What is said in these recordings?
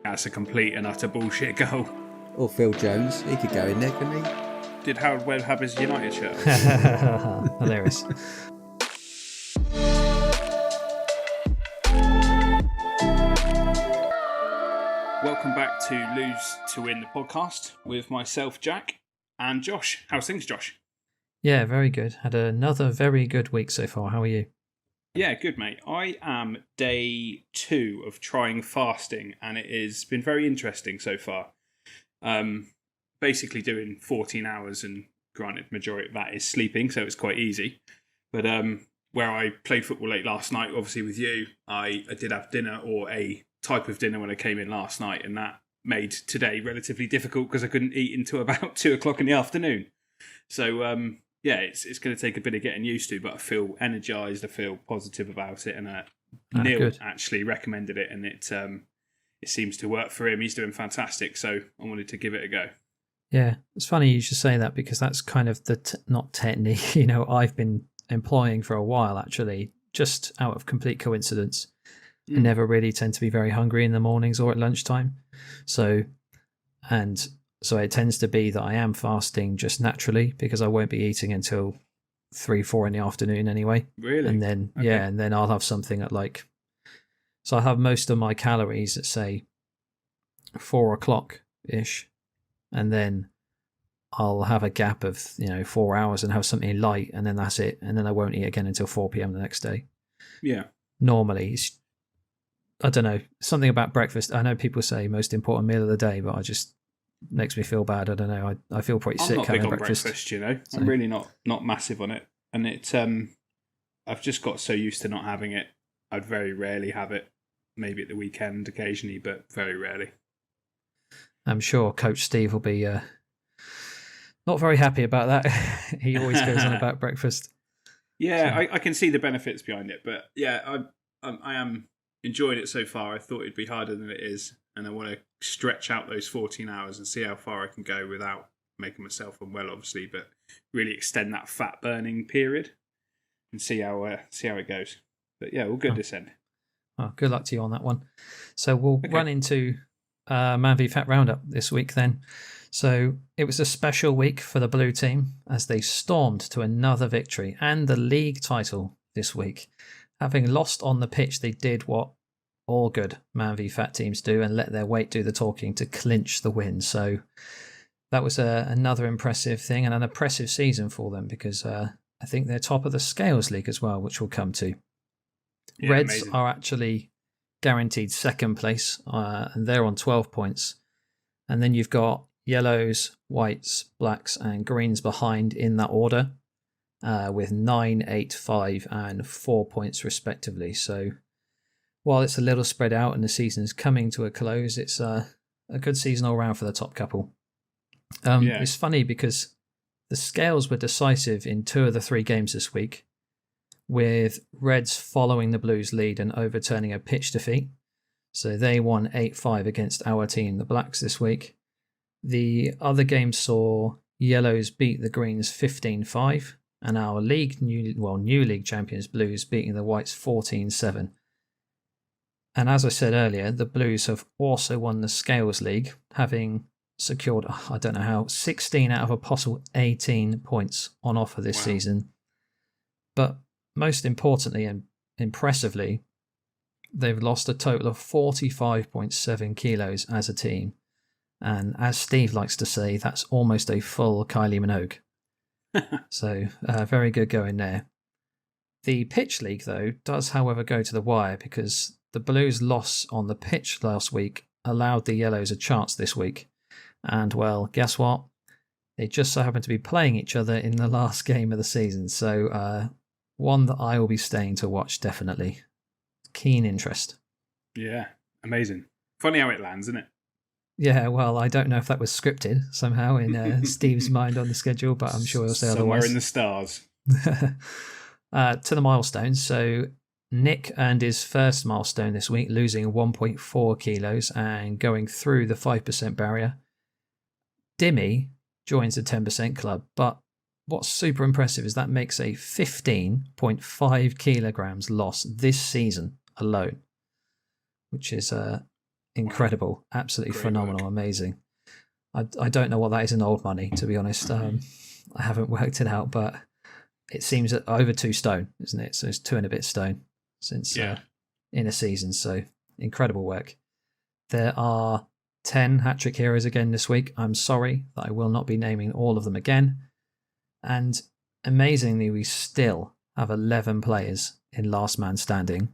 That's a complete and utter bullshit goal. Or Phil Jones, he could go in there, couldn't he? Did Harold Webb have his United shirt? Hilarious. Welcome back to Lose to Win, the podcast with myself, Jack, and Josh. How's things, Josh? Yeah, very good. Had another very good week so far. How are you? Yeah, good, mate. I am day 2 of trying fasting, and it has been very interesting so far. Basically doing 14 hours, and granted, majority of that is sleeping, so it's quite easy. But where I played football late last night, obviously with you, I did have dinner, or a type of dinner when I came in last night, and that made today relatively difficult because I couldn't eat until about 2 o'clock in the afternoon. So yeah, it's going to take a bit of getting used to, but I feel energised, I feel positive about it, and Neil actually recommended it, and it seems to work for him. He's doing fantastic, so I wanted to give it a go. Yeah, it's funny you should say that because that's kind of the not technique, I've been employing for a while actually, just out of complete coincidence. I never really tend to be very hungry in the mornings or at lunchtime. So it tends to be that I am fasting just naturally because I won't be eating until 3-4 in the afternoon anyway. Really? And then, okay. Yeah, and then I'll have something at so I have most of my calories at say 4 o'clock-ish. And then I'll have a gap of, 4 hours and have something light, and then that's it. And then I won't eat again until 4 p.m. the next day. Yeah. Normally, I don't know, something about breakfast. I know people say most important meal of the day, but it just makes me feel bad. I don't know. I feel pretty sick having breakfast. So. I'm really not massive on it. And I've just got so used to not having it. I'd very rarely have it. Maybe at the weekend occasionally, but very rarely. I'm sure Coach Steve will be not very happy about that. He always goes on about breakfast. Yeah, so. I can see the benefits behind it, but yeah, I am enjoying it so far. I thought it'd be harder than it is, and I want to stretch out those 14 hours and see how far I can go without making myself unwell, obviously, but really extend that fat burning period and see how it goes. But yeah, all good this end. Oh, good luck to you on that one. So we'll run into Man v Fat Roundup this week then. So it was a special week for the blue team as they stormed to another victory and the league title this week. Having lost on the pitch, they did what all good Man v Fat teams do and let their weight do the talking to clinch the win. So that was another impressive thing and an impressive season for them because I think they're top of the Scales League as well, which we'll come to. Yeah, Reds amazing. Are actually guaranteed second place and they're on 12 points. And then you've got yellows, whites, blacks and greens behind in that order. With 9, 8, 5 and 4 points respectively. So while it's a little spread out and the season is coming to a close, it's a good season all round for the top couple. It's funny because the Scales were decisive in 2 of the 3 games this week, with Reds following the Blues lead and overturning a pitch defeat. So they won 8-5 against our team, the Blacks, this week. The other game saw Yellows beat the Greens 15-5. And our new league champions Blues beating the Whites 14-7. And as I said earlier, the Blues have also won the Scales League, having secured, 16 out of a possible 18 points on offer this season. But most importantly and impressively, they've lost a total of 45.7 kilos as a team. And as Steve likes to say, that's almost a full Kylie Minogue. So very good going there. The pitch league, though, does, however, go to the wire because the Blues' loss on the pitch last week allowed the Yellows a chance this week. And, well, guess what? They just so happen to be playing each other in the last game of the season. So one that I will be staying to watch, definitely. Keen interest. Yeah, amazing. Funny how it lands, isn't it? Yeah, well, I don't know if that was scripted somehow in Steve's mind on the schedule, but I'm sure he'll say somewhere otherwise. In the stars. To the milestones. So Nick earned his first milestone this week, losing 1.4 kilos and going through the 5% barrier. Dimmy joins the 10% club, but what's super impressive is that makes a 15.5 kilograms loss this season alone, which is incredible, absolutely Great phenomenal, work. amazing. I don't know what that is in old money, to be honest. I haven't worked it out, but it seems over 2 stone, isn't it? So it's 2 and a bit stone since in a season. So incredible work. There are 10 hat-trick heroes again this week. I'm sorry that I will not be naming all of them again. And amazingly, we still have 11 players in last man standing,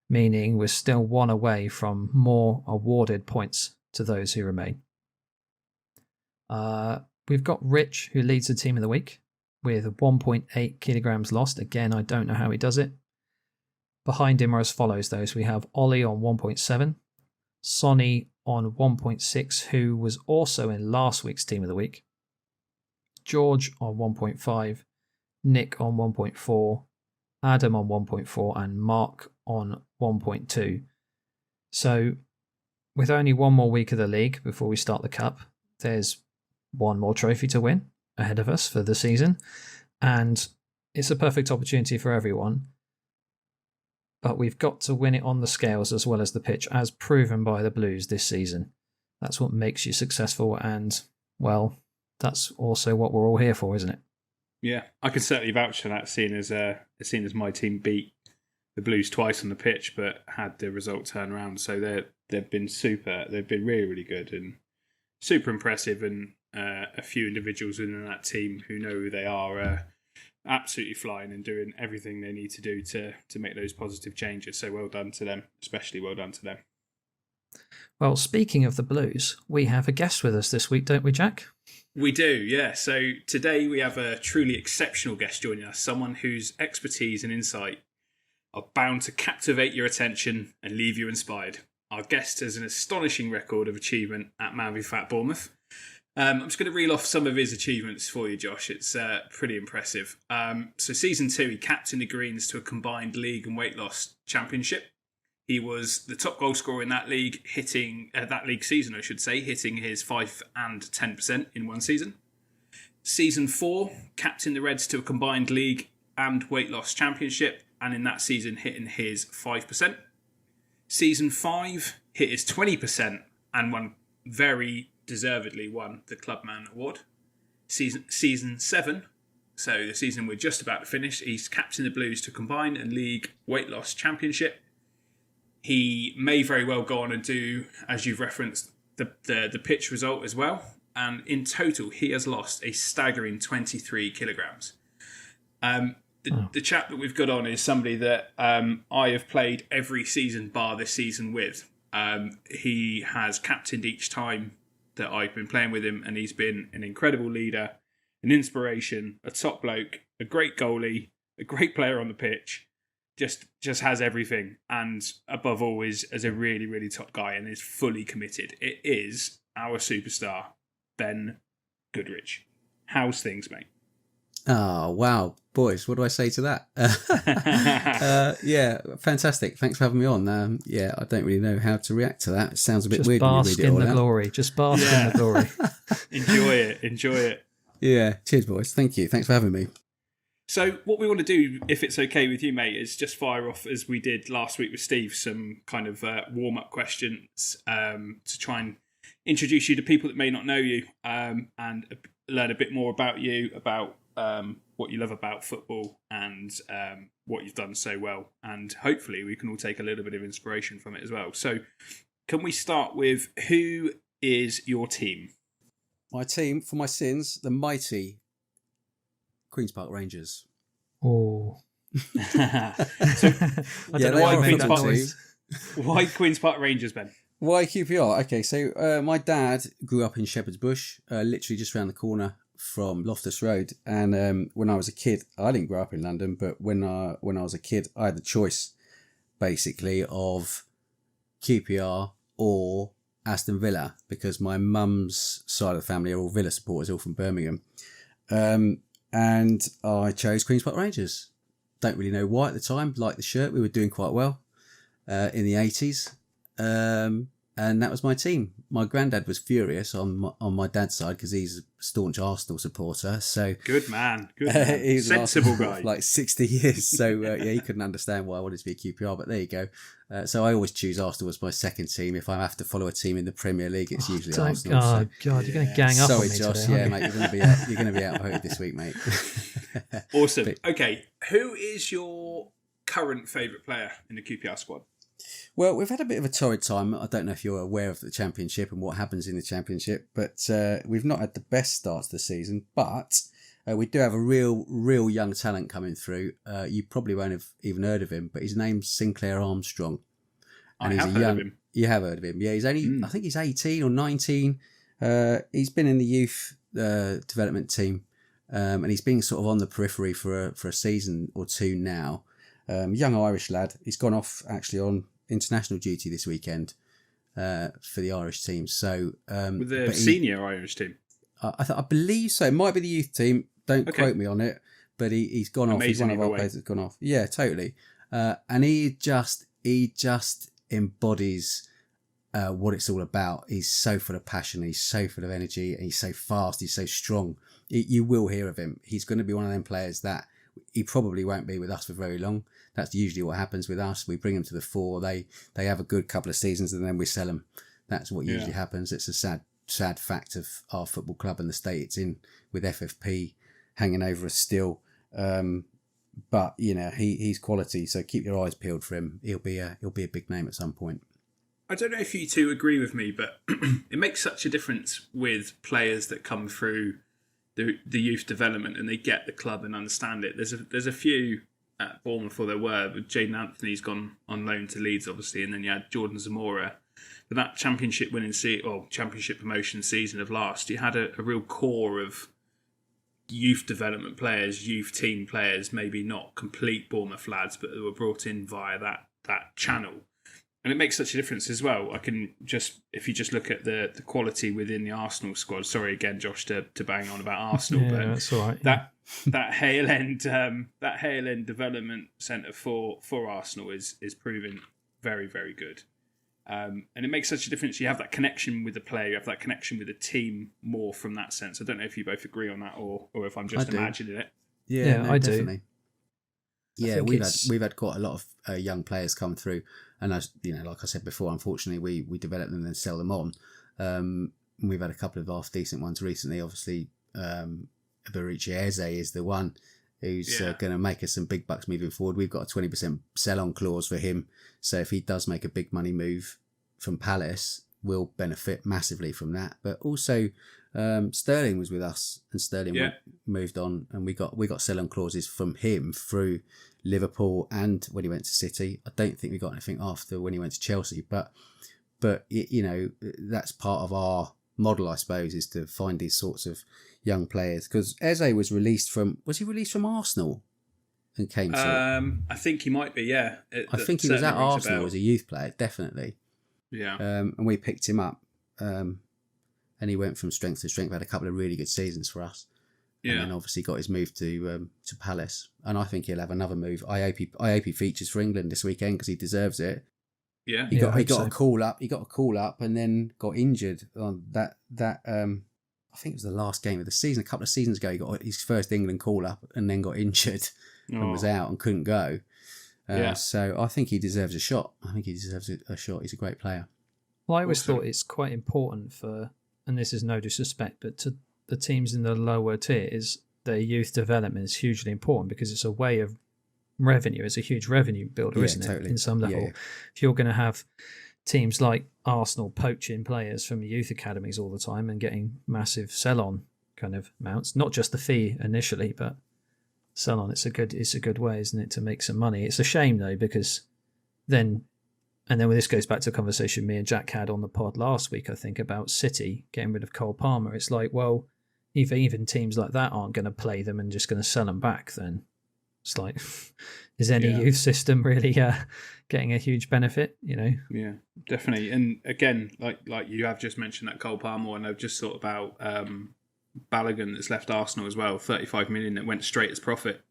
meaning we're still 1 away from more awarded points to those who remain. We've got Rich, who leads the team of the week with 1.8 kilograms lost. Again, I don't know how he does it. Behind him are as follows, those. We have Ollie on 1.7, Sonny on 1.6, who was also in last week's team of the week, George on 1.5, Nick on 1.4, Adam on 1.4, and Mark on 1.2. So with only 1 more week of the league before we start the cup, there's 1 more trophy to win ahead of us for the season, and it's a perfect opportunity for everyone. But we've got to win it on the scales as well as the pitch, as proven by the Blues this season. That's what makes you successful, and, well, that's also what we're all here for, isn't it? Yeah, I can certainly vouch for that, seeing as my team beat the Blues twice on the pitch, but had the result turn around. So they've been super. They've been really, really good and super impressive, and a few individuals within that team who know who they are absolutely flying and doing everything they need to do to make those positive changes. So well done to them, especially well done to them. Well, speaking of the Blues, we have a guest with us this week, don't we, Jack? We do, yeah. So today we have a truly exceptional guest joining us, someone whose expertise and insight are bound to captivate your attention and leave you inspired. Our guest has an astonishing record of achievement at Man v Fat Bournemouth. I'm just going to reel off some of his achievements for you, Josh. It's pretty impressive. So season 2, he captained the Greens to a combined league and weight loss championship. He was the top goal scorer in that league, hitting his 5 and 10% in 1 season. Season 4, captained the Reds to a combined league and weight loss championship, and in that season hitting his 5%. Season 5, hit his 20% and deservedly won the Clubman Award. Season 7, so the season we're just about to finish, he's captained the Blues to combine and league weight loss championship. He may very well go on and do, as you've referenced, the pitch result as well. And in total, he has lost a staggering 23 kilograms. The chap that we've got on is somebody that I have played every season bar this season with. He has captained each time that I've been playing with him, and he's been an incredible leader, an inspiration, a top bloke, a great goalie, a great player on the pitch. Just has everything, and above all is a really, really top guy and is fully committed. It is our superstar, Ben Goodridge. How's things, mate? Oh, wow. Boys, what do I say to that? Yeah, fantastic. Thanks for having me on. I don't really know how to react to that. It sounds a bit weird when you read it all out. Just bask in the glory. Just bask in the glory. Enjoy it. Yeah, cheers, boys. Thank you. Thanks for having me. So what we want to do, if it's okay with you, mate, is just fire off, as we did last week with Steve, some kind of warm-up questions to try and introduce you to people that may not know you and learn a bit more about you, about what you love about football and what you've done so well. And hopefully we can all take a little bit of inspiration from it as well. So can we start with, who is your team? My team, for my sins, the mighty Queen's Park Rangers. Oh. I don't know why Queen's Park Rangers, Ben? Why QPR? Okay, so my dad grew up in Shepherd's Bush, literally just around the corner from Loftus Road. And when I was a kid, I didn't grow up in London, but when I was a kid, I had the choice, basically, of QPR or Aston Villa, because my mum's side of the family are all Villa supporters, all from Birmingham. And I chose Queen's Park Rangers. Don't really know why at the time. Liked the shirt. We were doing quite well in the 80s. And and that was my team. My granddad was furious on my dad's side because he's a staunch Arsenal supporter. So good man. He's sensible guy for like 60 years. So he couldn't understand why I wanted to be a QPR. But there you go. So I always choose Arsenal as my second team. If I have to follow a team in the Premier League, it's usually Arsenal. Oh God, you're going to gang up on me Josh. today, Mate, you're going to be outvoted this week, mate. Awesome. Okay, who is your current favourite player in the QPR squad? Well, we've had a bit of a torrid time. I don't know if you're aware of the Championship and what happens in the Championship, but we've not had the best start to the season. But we do have a real young talent coming through. You probably won't have even heard of him, but his name's Sinclair Armstrong. And he's heard of him. You have heard of him. Yeah, he's only, I think he's 18 or 19. He's been in the youth development team, and he's been sort of on the periphery for a season or two now. Young Irish lad. He's gone off actually on international duty this weekend for the Irish team. So with the senior Irish team, I believe so. It might be the youth team. Don't quote me on it. But he's gone off. He's one of our players that's gone off. Yeah, totally. And he just embodies what it's all about. He's so full of passion. He's so full of energy. And he's so fast. He's so strong. You will hear of him. He's going to be one of them players that he probably won't be with us for very long. That's usually what happens with us. We bring them to the fore. They have a good couple of seasons and then we sell them. That's what usually happens. It's a sad fact of our football club and the state it's in, with FFP hanging over us still. But you know, he's quality. So keep your eyes peeled for him. He'll be a big name at some point. I don't know if you two agree with me, but it makes such a difference with players that come through the youth development and they get the club and understand it. There's a few at Bournemouth, or there were, but Jaden Anthony's gone on loan to Leeds, obviously, and then you had Jordan Zamora. But that championship promotion season of last, you had a real core of youth development players, youth team players, maybe not complete Bournemouth lads, but they were brought in via that channel. And it makes such a difference as well. If you just look at the quality within the Arsenal squad. Sorry again, Josh, to bang on about Arsenal, but that's all right. That Hale End development centre for Arsenal is proving very, very good. And it makes such a difference. You have that connection with the player, you have that connection with the team more from that sense. I don't know if you both agree on that or if I'm just imagining it. Yeah, I definitely. do. Yeah, we've had quite a lot of young players come through, and as you know, like I said before, unfortunately we develop them and then sell them on. We've had a couple of half decent ones recently. Obviously, Barichi Eze is the one who's going to make us some big bucks moving forward. We've got a 20% sell-on clause for him, so if he does make a big money move from Palace, we'll benefit massively from that. But also, Sterling was with us, and Sterling moved on, and we got sell-on clauses from him through Liverpool and when he went to City. I don't think we got anything after when he went to Chelsea, but you know, that's part of our model, I suppose, is to find these sorts of young players. Because Eze was released from Arsenal and came to. I think he might be. Yeah, I think he was at Arsenal as a youth player, definitely. Yeah, and we picked him up, and he went from strength to strength. Had a couple of really good seasons for us. Yeah, and then obviously got his move to Palace, and I think he'll have another move. I hope he features for England this weekend because he deserves it. Yeah, he got a call up. He got a call up, and then got injured on that. I think it was the last game of the season. A couple of seasons ago, he got his first England call up, and then got injured and was out and couldn't go. So I think he deserves a shot. He's a great player. Well, I always thought it's quite important for, and this is no disrespect, but to the teams in the lower tiers, their youth development is hugely important because it's a way of revenue. It's a huge revenue builder, isn't it? In some level, if you're going to have teams like Arsenal poaching players from youth academies all the time and getting massive sell-on kind of amounts, not just the fee initially, but sell-on, it's a good way, isn't it, to make some money? It's a shame though, because then when this goes back to a conversation me and Jack had on the pod last week, I think, about City getting rid of Cole Palmer. It's like, well, if even teams like that aren't going to play them and just going to sell them back, then it's like, is any youth system really getting a huge benefit? You know? Yeah, definitely. And again, like you have just mentioned that Cole Palmer, and I've just thought about Balogun that's left Arsenal as well. 35 million that went straight as profit,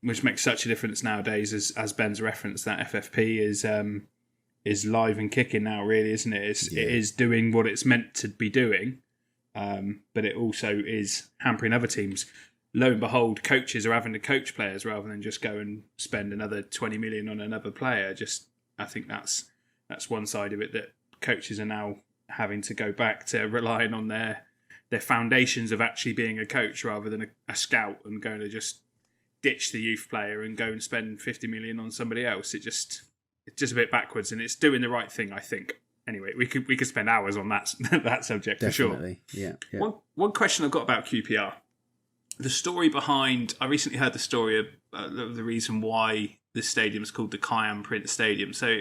which makes such a difference nowadays. As Ben's referenced, that FFP is live and kicking now, really, isn't it? It is doing what it's meant to be doing, but it also is hampering other teams. Lo and behold, coaches are having to coach players rather than just go and spend another 20 million on another player. I think that's one side of it, that coaches are now having to go back to relying on their foundations of actually being a coach rather than a scout, and going to just ditch the youth player and go and spend 50 million on somebody else. It's just a bit backwards, and it's doing the right thing, I think. Anyway, we could spend hours on that subject. Definitely. For sure. Yeah. One question I've got about QPR. The story behind... I recently heard the story of the reason why this stadium is called the Kian Prince Stadium. So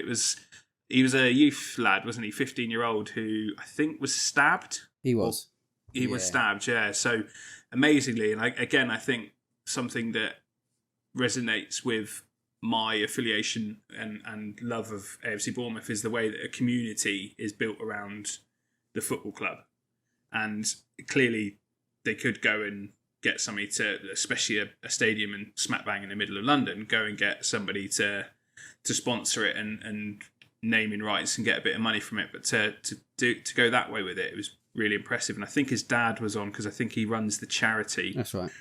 he was a youth lad, wasn't he? 15-year-old who I think was stabbed. He was. He was stabbed, yeah. So amazingly, and I think something that resonates with my affiliation and love of AFC Bournemouth is the way that a community is built around the football club. And clearly they could go and get somebody to, especially a stadium in smack bang in the middle of London, go and get somebody to sponsor it and naming rights and get a bit of money from it. But to go that way with it, it was really impressive. And I think his dad was on, because I think he runs the charity. That's right.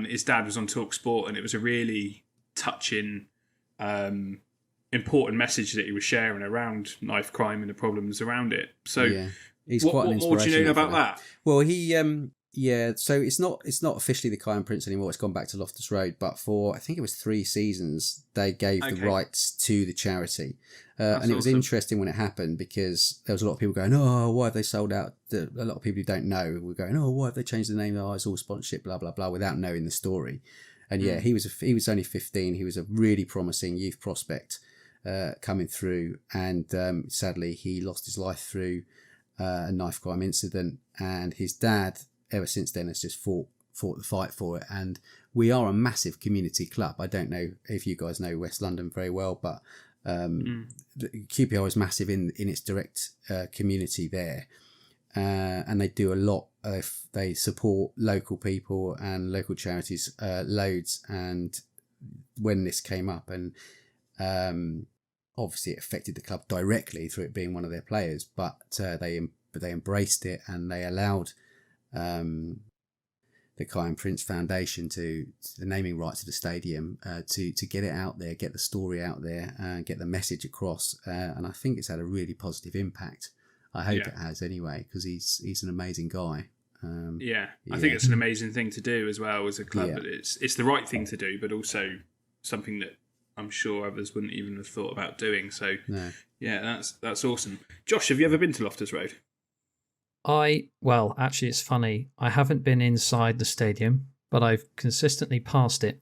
His dad was on Talk Sport, and it was a really touching, important message that he was sharing around knife crime and the problems around it. So he's what quite an more do you know about that? Well, he so it's not officially the Kian Prince anymore. It's gone back to Loftus Road, but for I think it was 3 seasons they gave the rights to the charity. And it was interesting when it happened, because there was a lot of people going, "Oh, why have they sold out?" A lot of people who don't know were going, "Oh, why have they changed the name? Oh, it's all sponsorship, blah blah blah," without knowing the story. And he was only 15. He was a really promising youth prospect coming through, and sadly he lost his life through a knife crime incident. And his dad, ever since then, has just fought the fight for it. And we are a massive community club. I don't know if you guys know West London very well, but QPR is massive in its direct community there, and they do a lot. They support local people and local charities loads. And when this came up, and obviously it affected the club directly through it being one of their players, but they embraced it, and they allowed the Kian Prince Foundation to the naming rights of the stadium to get it out there, get the story out there, and get the message across. And I think it's had a really positive impact. I hope it has anyway, because he's an amazing guy. I think it's an amazing thing to do as well as a club. But it's the right thing to do, but also something that I'm sure others wouldn't even have thought about doing. So that's awesome. Josh, have you ever been to Loftus Road? Well, actually, it's funny. I haven't been inside the stadium, but I've consistently passed it,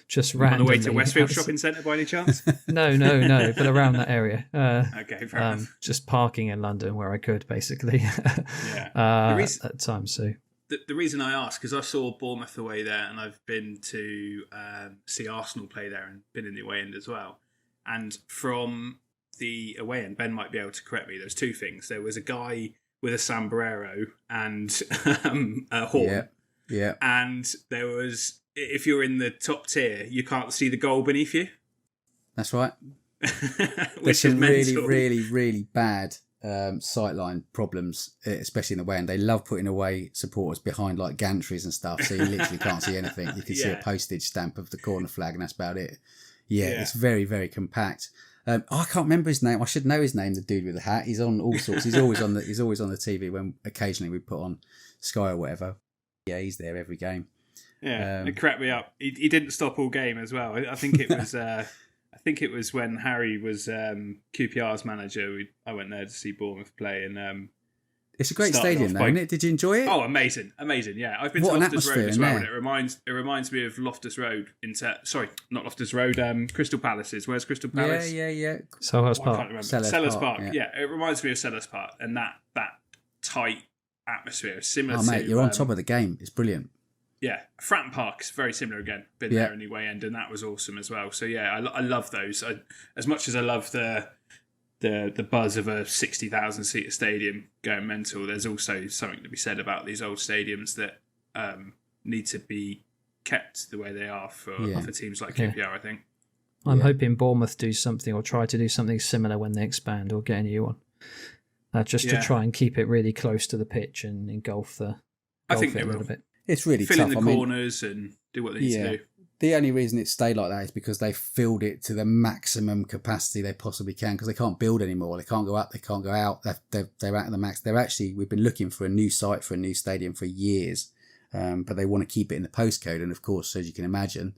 just randomly. On the way to Westfield Shopping Centre, by any chance? No, but around that area. Okay, fair enough. Just parking in London where I could, basically. At times, so. The reason I ask, because I saw Bournemouth away there, and I've been to see Arsenal play there, and been in the away end as well. And from the away end, Ben might be able to correct me. There's 2 things. There was a guy with a sombrero and a horn. Yeah. And there was, if you're in the top tier, you can't see the goal beneath you. That's right. Which There's is really, really, really bad sightline problems, especially in the way. And they love putting away supporters behind like gantries and stuff, so you literally can't see anything. You can see a postage stamp of the corner flag, and that's about it. It's very, very compact. I can't remember his name. I should know his name. The dude with the hat. He's on all sorts. He's always on the TV when occasionally we put on Sky or whatever. Yeah, he's there every game. Yeah, it cracked me up. He didn't stop all game as well. I think it was. I think it was when Harry was QPR's manager. I went there to see Bournemouth play, and it's a great stadium, though, isn't it? Did you enjoy it? Oh, amazing! Yeah, I've been to Loftus Road as well, and it reminds me of Loftus Road. Sorry, not Loftus Road. Crystal Palace's. Where's Crystal Palace? Yeah. Selhurst Park. I can't remember. Sellers Park. Yeah, it reminds me of Sellers Park, and that tight atmosphere is similar. Oh, mate, you're on top of the game. It's brilliant. Yeah, Fratton Park is very similar again. Been there in the away end, and that was awesome as well. So yeah, I love those. As much as I love the buzz of a 60,000 seater stadium going mental, there's also something to be said about these old stadiums that need to be kept the way they are for teams like QPR, I think. I'm hoping Bournemouth do something or try to do something similar when they expand or get a new one. Just to try and keep it really close to the pitch and engulf it a little bit. It's really fill tough. in the corners and do what they need to do. The only reason it stayed like that is because they filled it to the maximum capacity they possibly can, because they can't build anymore. They can't go up, they can't go out. They're at the max. We've been looking for a new site for a new stadium for years, but they want to keep it in the postcode. And of course, as you can imagine,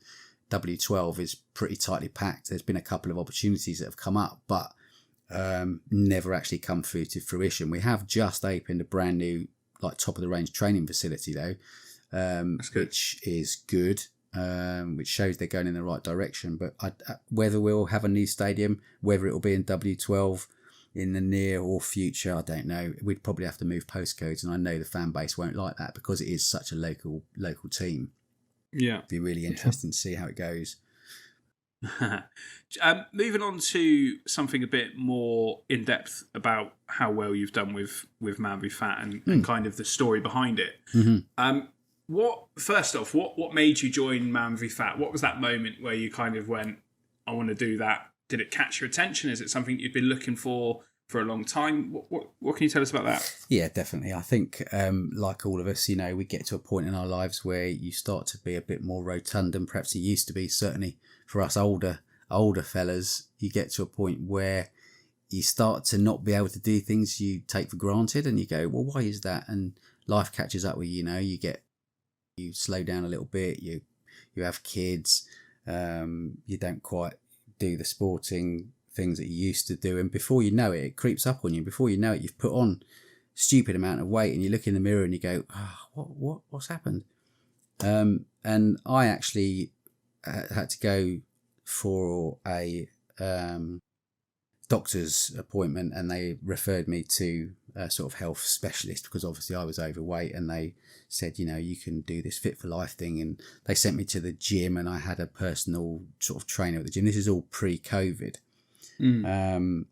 W12 is pretty tightly packed. There's been a couple of opportunities that have come up, but never actually come through to fruition. We have just opened a brand new, like, top of the range training facility though, which is good. Which shows they're going in the right direction. But whether we'll have a new stadium, whether it will be in W12 in the near or future, I don't know. We'd probably have to move postcodes, and I know the fan base won't like that because it is such a local team. Yeah, it'd be really interesting to see how it goes. Moving on to something a bit more in depth about how well you've done with Man v Fat and kind of the story behind it. Mm-hmm. What made you join Man v Fat? What was that moment where you kind of went, I want to do that? Did it catch your attention? Is it something you've been looking for a long time? What can you tell us about that? Yeah, definitely. I think, like all of us, we get to a point in our lives where you start to be a bit more rotund than perhaps you used to be. Certainly for us older fellas, you get to a point where you start to not be able to do things you take for granted, and you go, well, why is that? And life catches up with you slow down a little bit, you have kids, you don't quite do the sporting things that you used to do, and before you know it, it creeps up on you. Before you know it, you've put on a stupid amount of weight, and you look in the mirror and you go, what's happened? And I actually had to go for a doctor's appointment, and they referred me to a sort of health specialist because obviously I was overweight, and they said, you can do this Fit for Life thing, and they sent me to the gym, and I had a personal sort of trainer at the gym. This is all pre-COVID. And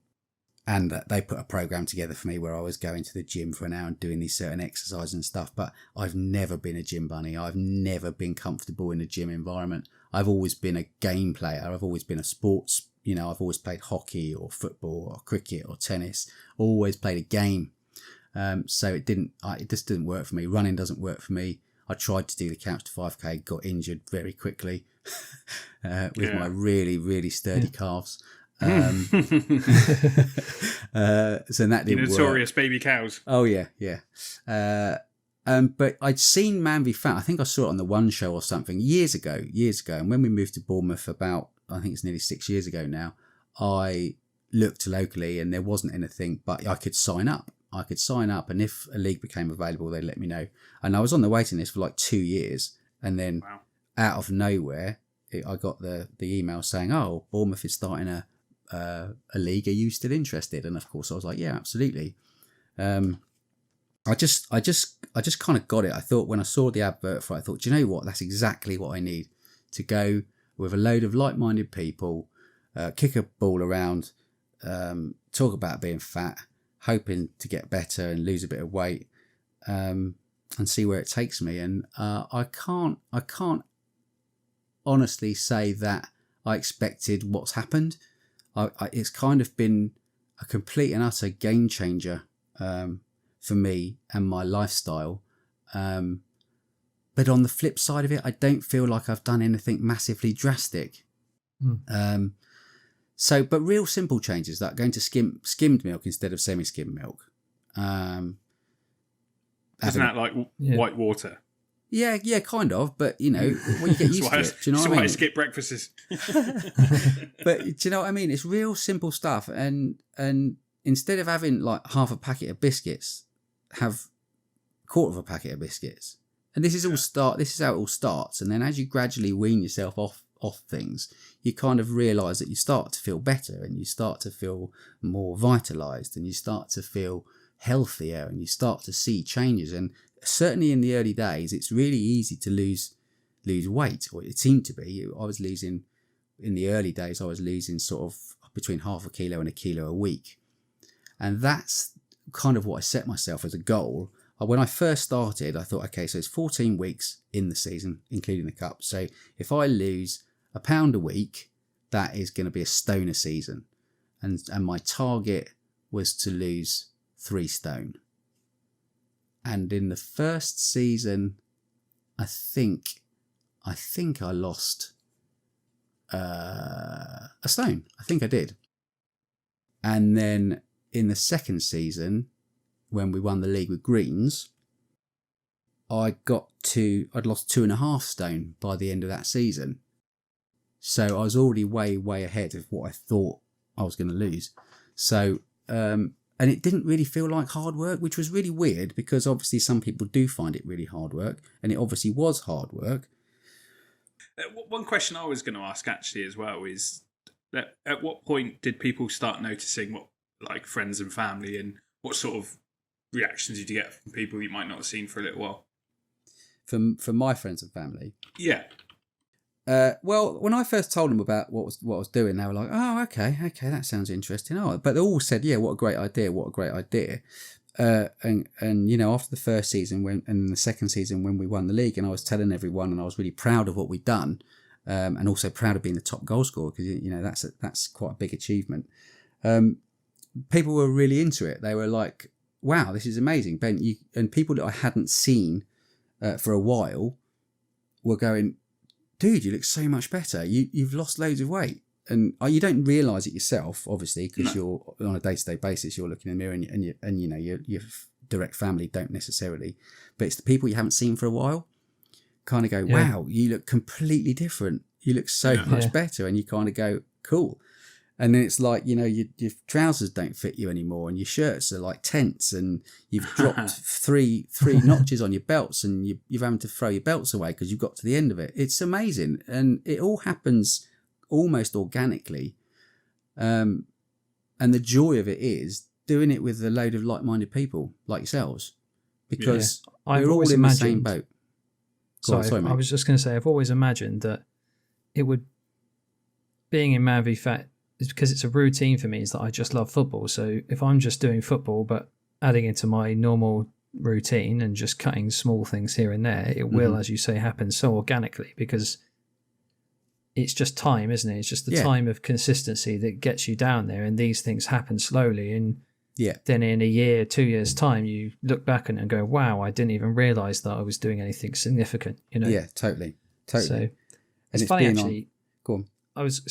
they put a program together for me where I was going to the gym for an hour and doing these certain exercises and stuff. But I've never been a gym bunny. I've never been comfortable in a gym environment. I've always been a game player. I've always been a sports, I've always played hockey or football or cricket or tennis, always played a game. So it just didn't work for me. Running doesn't work for me. I tried to do the Couch to 5K, got injured very quickly with my really, really sturdy calves. So that didn't notorious work. Baby cows. Oh yeah. But I'd seen Man v Fat. I think I saw it on the One Show or something years ago. And when we moved to Bournemouth about, I think it's nearly 6 years ago now, I looked locally and there wasn't anything, but I could sign up. And if a league became available, they'd let me know. And I was on the waiting list for like 2 years, and then out of nowhere, I got the email saying, "Oh, Bournemouth is starting a league. Are you still interested?" And of course, I was like, "Yeah, absolutely." I just kind of got it. I thought when I saw the advert for it, I thought, do you know what? That's exactly what I need to go with a load of like-minded people, kick a ball around, talk about being fat, hoping to get better and lose a bit of weight, and see where it takes me. And I can't honestly say that I expected what's happened. It's kind of been a complete and utter game changer for me and my lifestyle. But on the flip side of it, I don't feel like I've done anything massively drastic. But real simple changes, like going to skimmed milk instead of semi-skimmed milk. Isn't that like white water? Yeah, kind of. But, you get used to it. Do you know what I mean? Why I skip breakfasts. But do you know what I mean? It's real simple stuff. And instead of having like half a packet of biscuits, have a quarter of a packet of biscuits. And this is how it all starts. And then as you gradually wean yourself off things, you kind of realise that you start to feel better, and you start to feel more vitalised, and you start to feel healthier, and you start to see changes. And certainly in the early days, it's really easy to lose weight, or it seemed to be. In the early days, I was losing sort of between half a kilo and a kilo a week. And that's kind of what I set myself as a goal. When I first started, I thought, okay, so it's 14 weeks in the season, including the cup. So if I lose a pound a week, that is going to be a stone a season. And my target was to lose 3 stone. And in the first season, I think I lost a stone. I think I did. And then in the second season, when we won the league with Greens, I'd lost 2.5 stone by the end of that season. So I was already way ahead of what I thought I was going to lose. So, and it didn't really feel like hard work, which was really weird because obviously some people do find it really hard work, and it obviously was hard work. One question I was going to ask actually as well is that at what point did people start noticing what, like friends and family, and what sort of reactions did you get from people you might not have seen for a little while? From my friends and family? Yeah. Well, when I first told them about what I was doing, they were like, "Oh, okay, that sounds interesting." Oh, but they all said, "Yeah, what a great idea! What a great idea!" And after the first season, and the second season when we won the league, and I was telling everyone, and I was really proud of what we'd done, and also proud of being the top goal scorer because that's quite a big achievement. People were really into it. They were like, "Wow, this is amazing, Ben!" And people that I hadn't seen for a while were going, "Dude, you look so much better. You've lost loads of weight." And you don't realise it yourself, obviously, because you're on a day-to-day basis. You're looking in the mirror, and your direct family don't necessarily. But it's the people you haven't seen for a while kind of go, "Wow, you look completely different. You look so much better." And you kind of go, "Cool." And then it's like, your trousers don't fit you anymore, and your shirts are like tents, and you've dropped three notches on your belts, and you've having to throw your belts away because you've got to the end of it. It's amazing, and it all happens almost organically. And the joy of it is doing it with a load of like-minded people like yourselves, because we're all in the same boat. Sorry, I was just going to say, I've always imagined that being in Man v Fat, is because it's a routine for me, is that I just love football. So if I'm just doing football but adding it to my normal routine and just cutting small things here and there, it will, as you say, happen so organically, because it's just time, isn't it? It's just the time of consistency that gets you down there, and these things happen slowly, and then in a year, 2 years time, you look back and go, "Wow, I didn't even realise that I was doing anything significant." Yeah, totally. So it's funny actually. Go on. I was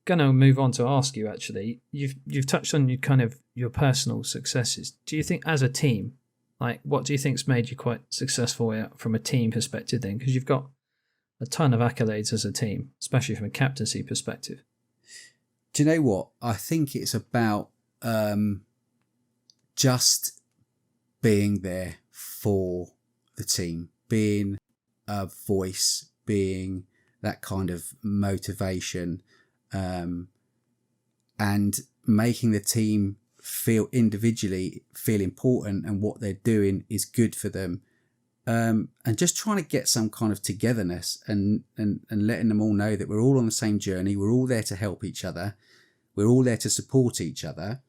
going to move on to ask you actually. You've touched on your personal successes. Do you think as a team, like what do you think's made you quite successful from a team perspective then? Because you've got a ton of accolades as a team, especially from a captaincy perspective. Do you know what? I think it's about just being there for the team, being a voice, being that kind of motivation, and making the team feel important, and what they're doing is good for them. And just trying to get some kind of togetherness, and letting them all know that we're all on the same journey. We're all there to help each other. We're all there to support each other.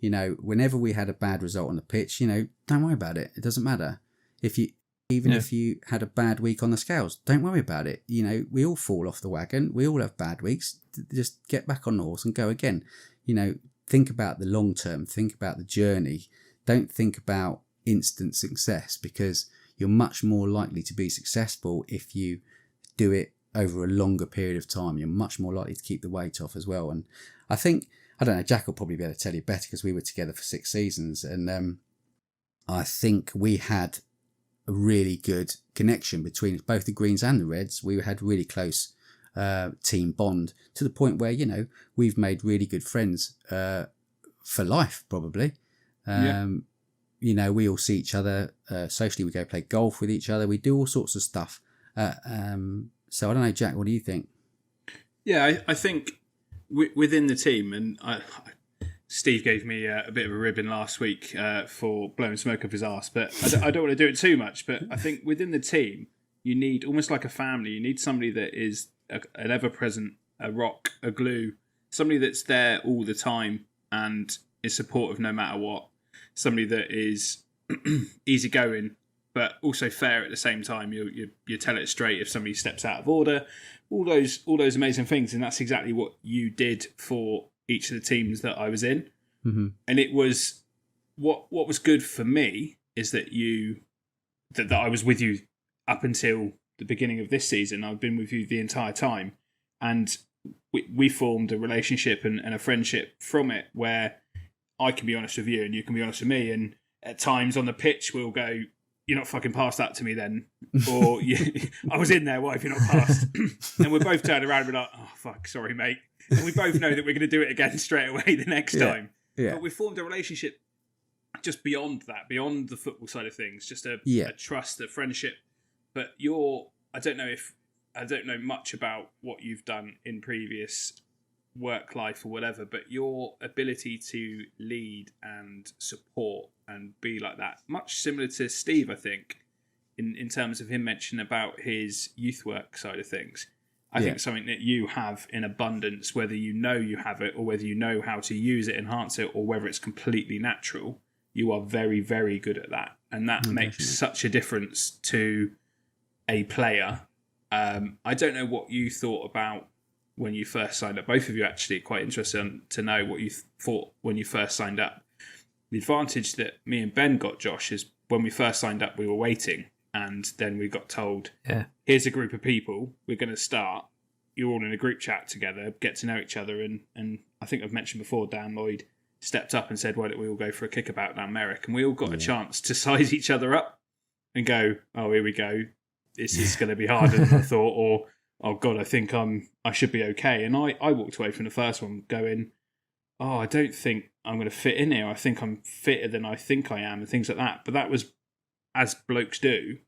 Whenever we had a bad result on the pitch, don't worry about it. It doesn't matter. If you had a bad week on the scales, don't worry about it. We all fall off the wagon. We all have bad weeks. Just get back on the horse and go again. Think about the long term. Think about the journey. Don't think about instant success, because you're much more likely to be successful if you do it over a longer period of time. You're much more likely to keep the weight off as well. And I think, I don't know, Jack will probably be able to tell you better because we were together for 6 seasons. And I think we had a really good connection between both the Greens and the Reds. We had really close team bond, to the point where, we've made really good friends for life, probably. We all see each other socially. We go play golf with each other. We do all sorts of stuff. So I don't know, Jack, what do you think? Yeah, I think within the team, and Steve gave me a bit of a ribbon last week for blowing smoke up his arse, but I don't want to do it too much. But I think within the team, you need, almost like a family, you need somebody that is an ever-present, a rock, a glue, somebody that's there all the time and is supportive no matter what. Somebody that is easygoing but also fair at the same time. You tell it straight if somebody steps out of order. All those amazing things, and that's exactly what you did for each of the teams that I was in. Mm-hmm. And it was what was good for me is that that I was with you up until the beginning of this season. I've been with you the entire time, and we formed a relationship and a friendship from it, where I can be honest with you and you can be honest with me. And at times on the pitch, we'll go, "You're not fucking passed that to me then," or "I was in there. Why have you not passed?" And we both turn around and be like, "Oh fuck, sorry mate." And we both know that we're going to do it again straight away the next time. Yeah. But we formed a relationship just beyond that, beyond the football side of things, just a trust, a friendship. But I don't know much about what you've done in previous work life or whatever, but your ability to lead and support and be like that, much similar to Steve, I think, in terms of him mentioning about his youth work side of things. I think something that you have in abundance, whether you know you have it or whether you know how to use it, enhance it, or whether it's completely natural, you are very, very good at that. And that makes such a difference to a player. I don't know what you thought about when you first signed up. Both of you actually quite interested to know what you thought when you first signed up. The advantage that me and Ben got, Josh, is when we first signed up, we were waiting. And then we got told, here's a group of people, we're going to start. You're all in a group chat together, get to know each other. And I think I've mentioned before, Dan Lloyd stepped up and said, why don't we all go for a kickabout down Merrick? And we all got a chance to size each other up and go, oh, here we go. This is going to be harder than I thought. Or, oh, God, I think I should be okay. And I walked away from the first one going, oh, I don't think I'm going to fit in here. I think I'm fitter than I think I am and things like that. But that was, as blokes do,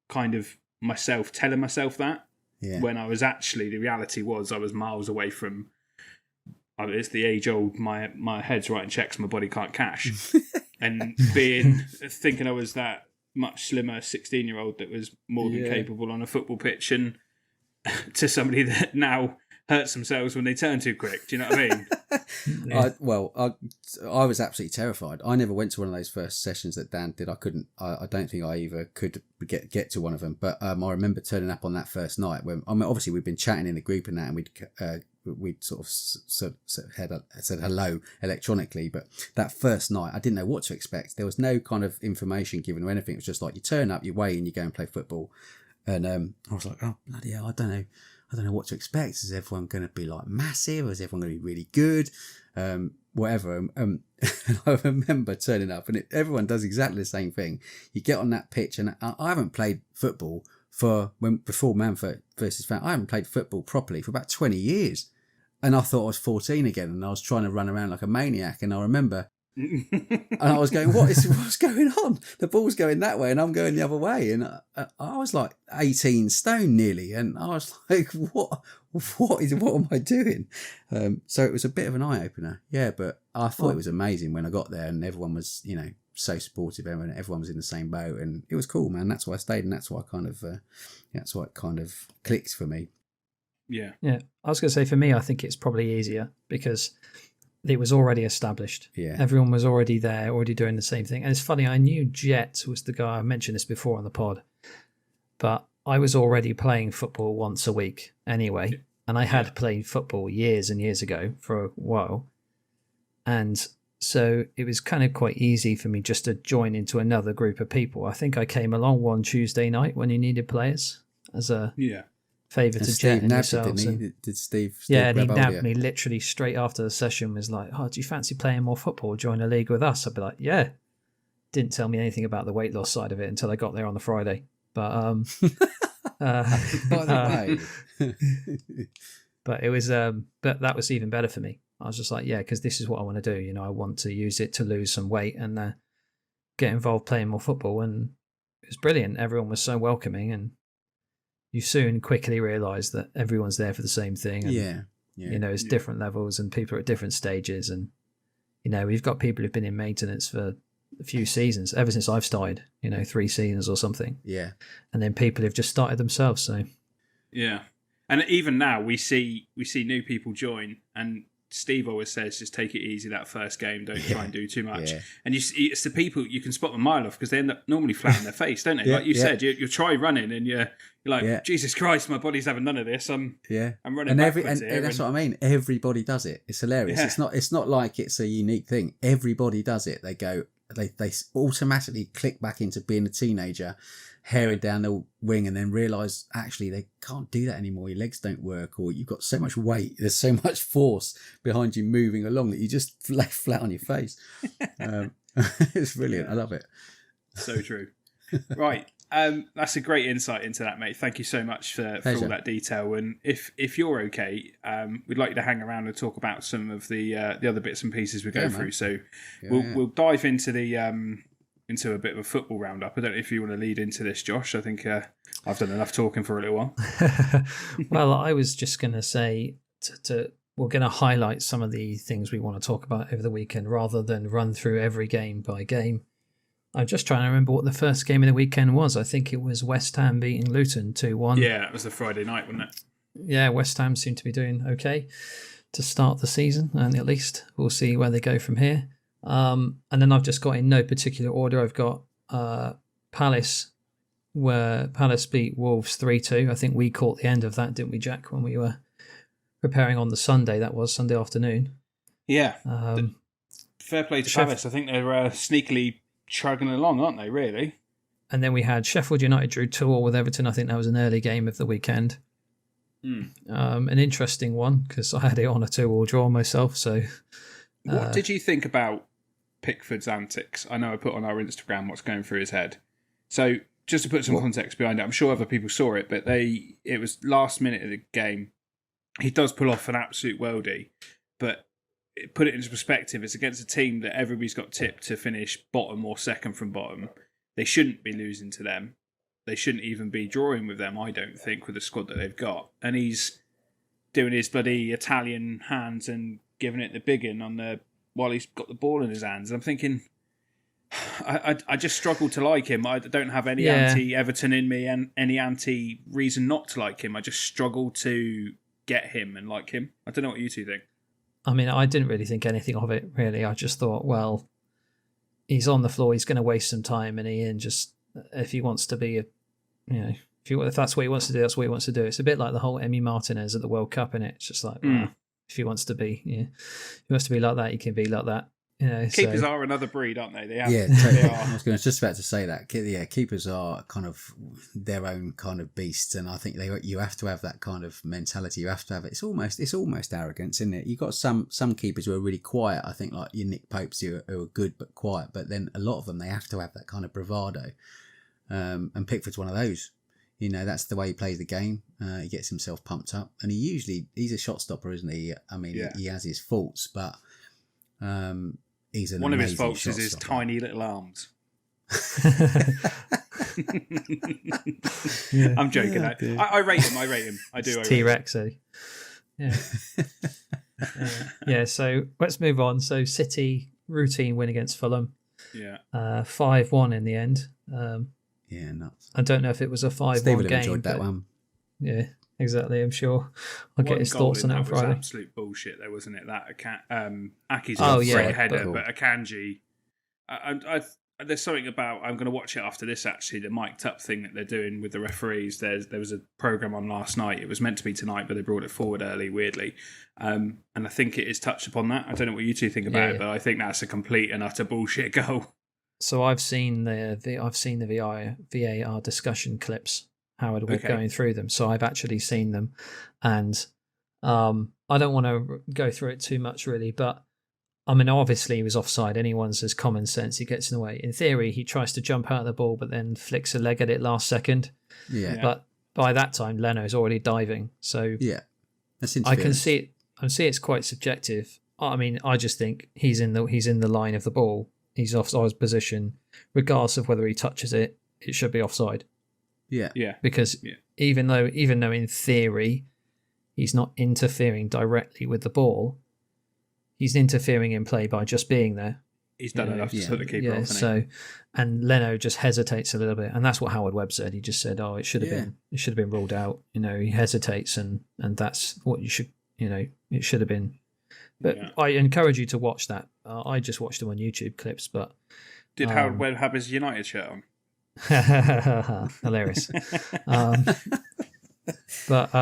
kind of myself telling myself that, when I was actually, the reality was I was miles away from, it's the age old, my head's writing checks my body can't cash. And thinking I was that much slimmer 16-year-old that was more than capable on a football pitch, and to somebody that now hurts themselves when they turn too quick. Do you know what I mean? I was absolutely terrified. I never went to one of those first sessions that Dan did. I don't think I either could get to one of them. But I remember turning up on that first night when, obviously we'd been chatting in the group and that, and we'd sort of said hello electronically. But that first night, I didn't know what to expect. There was no kind of information given or anything. It was just like you turn up, you weigh in, you go and play football. And I was like, oh bloody hell, I don't know what to expect. Is everyone going to be like massive? Or is everyone going to be really good? Whatever. And I remember turning up, and everyone does exactly the same thing. You get on that pitch, and I haven't played football before Manford versus Fat. I haven't played football properly for about 20 years. And I thought I was 14 again, and I was trying to run around like a maniac. And I remember, and I was going, what's going on? The ball's going that way, and I'm going the other way. And I was like 18 stone nearly, and I was like, what am I doing? So it was a bit of an eye opener, but I thought it was amazing when I got there, and everyone was, so supportive, and everyone was in the same boat, and it was cool, man. That's why I stayed, and that's why it kind of clicked for me. Yeah. I was going to say, for me, I think it's probably easier because it was already established. Yeah. Everyone was already there, already doing the same thing. And it's funny, I knew Jet was the guy, I mentioned this before on the pod, but I was already playing football once a week anyway. And I had played football years and years ago for a while. And so it was kind of quite easy for me just to join into another group of people. I think I came along one Tuesday night when you needed players as a favour to Jet and yourselves. Did Steve and he nabbed me literally straight after the session, was like, oh, do you fancy playing more football? Join a league with us? I'd be like, yeah. Didn't tell me anything about the weight loss side of it until I got there on the Friday. But by the way. But it was but that was even better for me. I was just like, because this is what I want to do. I want to use it to lose some weight and get involved playing more football. And it was brilliant. Everyone was so welcoming, and you soon quickly realise that everyone's there for the same thing. And, it's different levels, and people are at different stages. And, we've got people who've been in maintenance for a few seasons, ever since I've started, 3 seasons or something. Yeah. And then people who've just started themselves. So. Yeah. And even now we see new people join, and Steve always says, just take it easy that first game. Don't try and do too much. Yeah. And it's the people you can spot them a mile off because they end up normally flat on their face, don't they? Yeah, like you yeah. said, you try running and you're like, Yeah. Jesus Christ, my body's having none of this. I'm running backwards here. And that's what I mean. Everybody does it. It's hilarious. Yeah. It's not like it's a unique thing. Everybody does it. They go. They automatically click back into being a teenager, herring down the wing, and then realise actually they can't do that anymore. Your legs don't work, or you've got so much weight, there's so much force behind you moving along that you just lay flat on your face. It's brilliant. I love it. So true. Right. That's a great insight into that, mate. Thank you so much for all that detail. And if you're okay, we'd like you to hang around and talk about some of the other bits and pieces we go through. Man. So we'll dive into the into a bit of a football roundup. I don't know if you want to lead into this, Josh. I think I've done enough talking for a little while. Well, I was just going to say we're going to highlight some of the things we want to talk about over the weekend rather than run through every game by game. I'm just trying to remember what the first game of the weekend was. I think it was West Ham beating Luton 2-1. Yeah, it was the Friday night, wasn't it? Yeah, West Ham seem to be doing okay to start the season, and at least we'll see where they go from here. And then I've just got, in no particular order, I've got Palace, where Palace beat Wolves 3-2. I think we caught the end of that, didn't we, Jack, when we were preparing on the Sunday? That was Sunday afternoon. Yeah. Fair play to Palace. I think they're sneakily chugging along, aren't they, really? And then we had Sheffield United drew 2-2 with Everton. I think that was an early game of the weekend. An interesting one, because I had it on a 2-2 draw myself. So, what did you think about Pickford's antics? I know I put on our Instagram what's going through his head. So, just to put some context behind it, I'm sure other people saw it, but it was last minute of the game. He does pull off an absolute worldie, but put it into perspective, it's against a team that everybody's got tipped to finish bottom or second from bottom. They shouldn't be losing to them. They shouldn't even be drawing with them, I don't think, with the squad that they've got. And he's doing his bloody Italian hands and giving it the big one while he's got the ball in his hands. And I'm thinking, I just struggle to like him. I don't have any anti-Everton in me and any anti-reason not to like him. I just struggle to get him and like him. I don't know what you two think. I mean, I didn't really think anything of it, really. I just thought, well, he's on the floor, he's going to waste some time, and Ian just, if he wants to be if that's what he wants to do, that's what he wants to do. It's a bit like the whole Emi Martinez at the World Cup, innit? It's just like, if he wants to be, if he wants to be like that, he can be like that. Keepers are another breed, aren't they? They are. I was just about to say that. Yeah, keepers are kind of their own kind of beasts, and I think you have to have that kind of mentality. You have to have it. It's almost arrogance, isn't it? You got some keepers who are really quiet. I think like your Nick Popes who are good but quiet, but then a lot of them they have to have that kind of bravado. And Pickford's one of those. That's the way he plays the game. He gets himself pumped up, and he's a shot stopper, isn't he? I mean, he has his faults, but he's an one of his amazing faults is his shot-stopper. tiny little arms. I'm joking. I rate him. I do. T-Rex, yeah. Yeah. So let's move on. So City routine win against Fulham. Yeah. 5-1 in the end. Yeah, nuts. I don't know if it was a 5-1 Steve would game. have enjoyed that one. Yeah, exactly. I'm sure. I'll get his thoughts on it on Friday. That was absolute bullshit, though, wasn't it? That Aki's great header, but Akanji. There's something about. I'm going to watch it after this. Actually, the mic'd up thing that they're doing with the referees. There was a program on last night. It was meant to be tonight, but they brought it forward early, weirdly. And I think it is touched upon that. I don't know what you two think about it, but I think that's a complete and utter bullshit goal. So I've seen the VAR discussion clips, Howard, we're going through them. So I've actually seen them, and I don't want to go through it too much, really. But I mean, obviously he was offside. Anyone says common sense, he gets in the way. In theory, he tries to jump out of the ball, but then flicks a leg at it last second. Yeah. But by that time, Leno's already diving. So that's I can see it. I see it's quite subjective. I mean, I just think he's in the line of the ball. He's offside position, regardless of whether he touches it. It should be offside. Yeah. Because even though in theory he's not interfering directly with the ball, he's interfering in play by just being there. He's done enough to put the keeper off. So, and Leno just hesitates a little bit, and that's what Howard Webb said. He just said, "Oh, it should have been ruled out." He hesitates, and that's what you should. It should have been But I encourage you to watch that. I just watched them on YouTube clips, but did Howard Webb have his United shirt on? Hilarious. But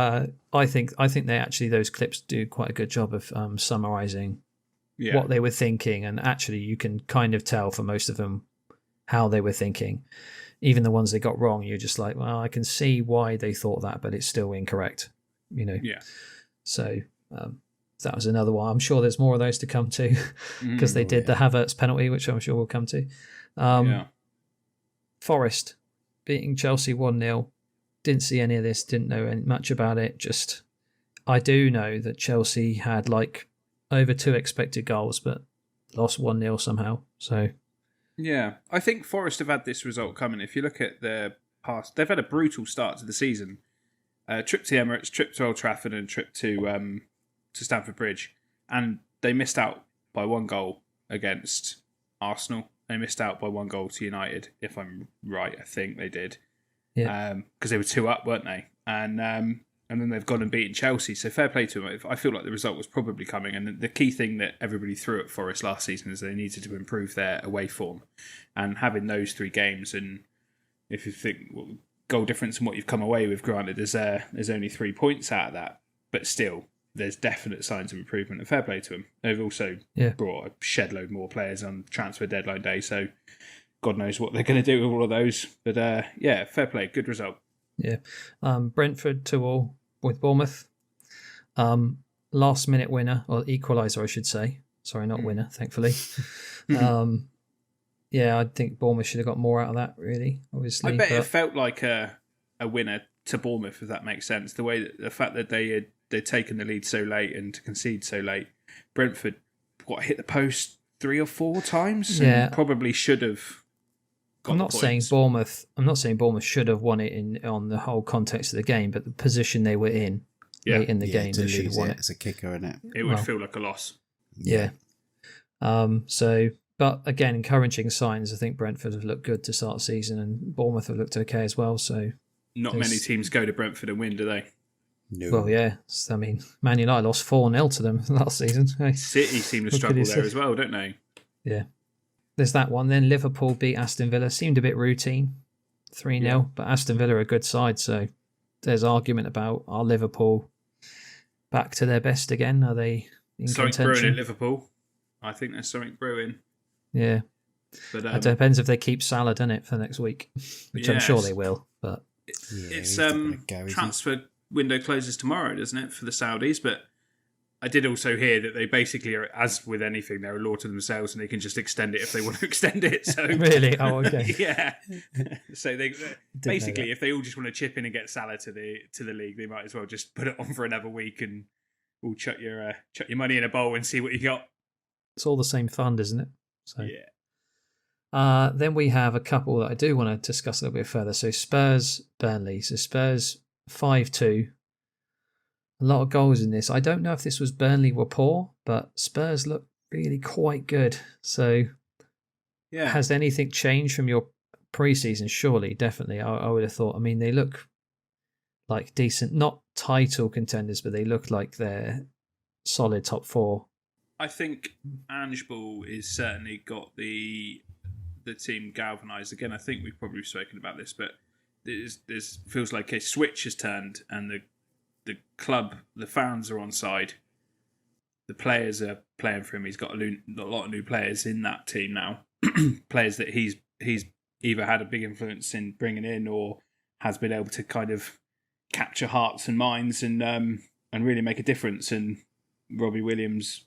I think they actually, those clips do quite a good job of summarising what they were thinking, and actually you can kind of tell for most of them how they were thinking. Even the ones they got wrong, you're just like, well, I can see why they thought that, but it's still incorrect, Yeah. So that was another one. I'm sure there's more of those to come to, because they did the Havertz penalty, which I'm sure we'll come to. Forest beating Chelsea 1-0. Didn't see any of this, didn't know much about it. Just, I do know that Chelsea had like over 2 expected goals, but lost 1-0 somehow. So, yeah, I think Forest have had this result coming. If you look at their past, they've had a brutal start to the season. Trip to the Emirates, trip to Old Trafford, and trip to Stamford Bridge, and they missed out by 1 goal against Arsenal. They missed out by 1 goal to United, if I'm right. I think they did. Yeah. Because they were 2 up, weren't they? And then they've gone and beaten Chelsea. So fair play to them. I feel like the result was probably coming. And the key thing that everybody threw at Forest last season is they needed to improve their away form. And having those 3 games, and if you think goal difference and what you've come away with, granted, there's only 3 points out of that, but still, there's definite signs of improvement. And fair play to them. They've also brought a shed load more players on transfer deadline day. So God knows what they're going to do with all of those. But fair play. Good result. Yeah. Brentford 2-2 with Bournemouth. Last minute winner, or equaliser, I should say. Sorry, not winner, thankfully. I think Bournemouth should have got more out of that, really, obviously. I bet it felt like a winner to Bournemouth, if that makes sense. The fact that they'd taken the lead so late and to concede so late. Brentford hit the post 3 or 4 times, and probably should have. I'm not saying Bournemouth should have won it on the whole context of the game, but the position they were in late in the game, they should have won it. As a kicker, isn't it? It would feel like a loss. Yeah. But again, encouraging signs. I think Brentford have looked good to start the season, and Bournemouth have looked okay as well. So not many teams go to Brentford and win, do they? No. Well, yeah. I mean, Man United lost 4-0 to them last season. City seem to struggle there as well, don't they? Yeah. There's that one. Then Liverpool beat Aston Villa. Seemed a bit routine, 3-0. But Aston Villa are a good side, so there's argument about, are Liverpool back to their best again? Are they in something contention? brewing at Liverpool. I think there's something brewing. Yeah. But it depends if they keep Salah, doesn't it, for next week, which I'm sure they will. But it's transfer window closes tomorrow, doesn't it, for the Saudis? But I did also hear that they basically are, as with anything, they're a law to themselves, and they can just extend it if they want to extend it. So really? Oh, okay. Yeah. So they basically, if they all just want to chip in and get Salah to the league, they might as well just put it on for another week and we'll chuck your money in a bowl and see what you got. It's all the same fund, isn't it? So yeah. Then we have a couple that I do want to discuss a little bit further. So Spurs, Burnley. So Spurs 5-2. A lot of goals in this. I don't know if this was Burnley were poor, but Spurs look really quite good. So has anything changed from your pre-season? Surely, definitely. I would have thought. I mean, they look like decent, not title contenders, but they look like they're solid top 4. I think Ange Ball is certainly got the team galvanised. Again, I think we've probably spoken about this, but this feels like a switch has turned, and the club, the fans are on side. The players are playing for him. He's got a lot of new players in that team now. Players that he's either had a big influence in bringing in, or has been able to kind of capture hearts and minds and really make a difference. And Robbie Williams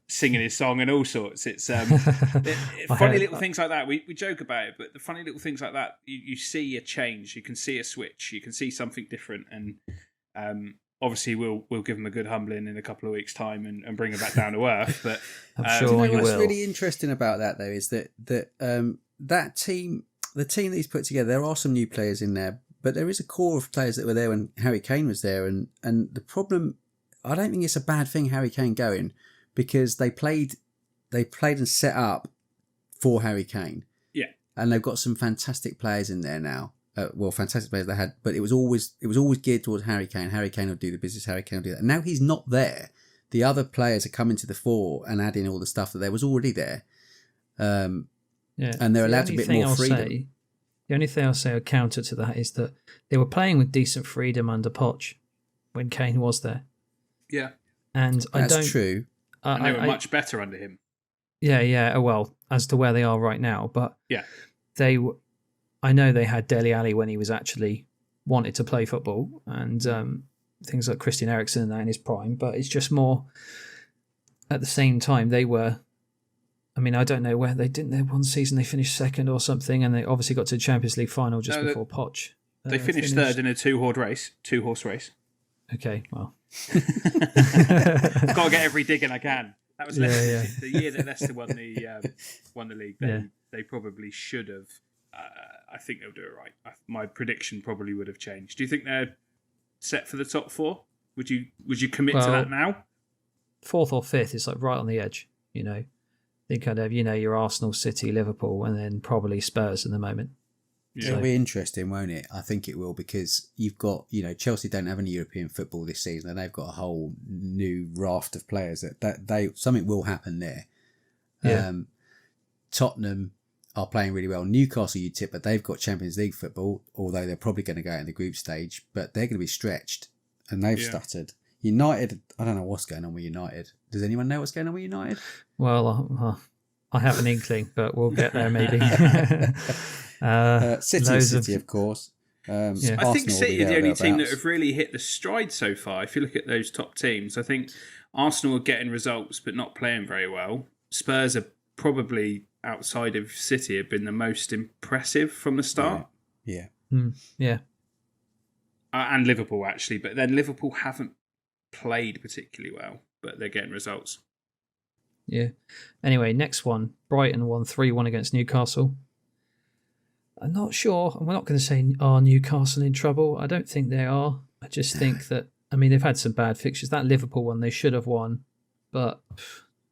singing his song and all sorts. It's funny little things like that. We joke about it, but the funny little things like that, you see a change, you can see a switch, you can see something different, and obviously we'll give him a good humbling in a couple of weeks' time and bring him back down to earth. But I'm sure you will. What's really interesting about that, though, is that that team, the team that he's put together, there are some new players in there, but there is a core of players that were there when Harry Kane was there, and the problem, I don't think it's a bad thing Harry Kane going, because they played and set up for Harry Kane. Yeah. And they've got some fantastic players in there now. Fantastic players they had, but it was always geared towards Harry Kane. Harry Kane will do the business, Harry Kane will do that. And now he's not there. the other players are coming to the fore and adding all the stuff that there was already there. And they're allowed a bit more freedom. The only thing I'll say a counter to that is that they were playing with decent freedom under Poch when Kane was there. Yeah. And that's true. And they were much better under him. Yeah. Well, as to where they are right now. But yeah, I know they had Dele Alli when he was actually wanted to play football, and things like Christian Eriksen and that in his prime. But it's just more, at the same time, they were... I mean, I don't know where they didn't. They one season they finished second or something, and they obviously got to the Champions League final just before Poch. They finished third in a two-horse race. Okay, well, I've got to get every dig in I can. That was Leicester. The year that Leicester won the league. They probably should have. I think they'll do it right. My prediction probably would have changed. Do you think they're set for the top four? Would you commit to that now? Fourth or fifth is like right on the edge. You know. Think I'd have, your Arsenal, City, Liverpool, and then probably Spurs in the moment. Yeah. It'll be interesting, won't it? I think it will, because you've got, Chelsea don't have any European football this season, and they've got a whole new raft of players that something will happen there. Yeah. Tottenham are playing really well. Newcastle, you tip, but they've got Champions League football, although they're probably going to go out in the group stage, but they're going to be stretched, and they've stuttered. United, I don't know what's going on with United. Does anyone know what's going on with United? Well, I have an inkling, but we'll get there maybe. City, of course. I think City are the only team that have really hit the stride so far. If you look at those top teams, I think Arsenal are getting results but not playing very well. Spurs are probably, outside of City, have been the most impressive from the start. Yeah. Yeah. And Liverpool, actually. But then Liverpool haven't played particularly well, but they're getting results. Yeah. Anyway, next one. Brighton won 3-1 against Newcastle. I'm not sure. We're not going to say, are Newcastle in trouble? I don't think they are. I just think that, they've had some bad fixtures. That Liverpool one, they should have won. But,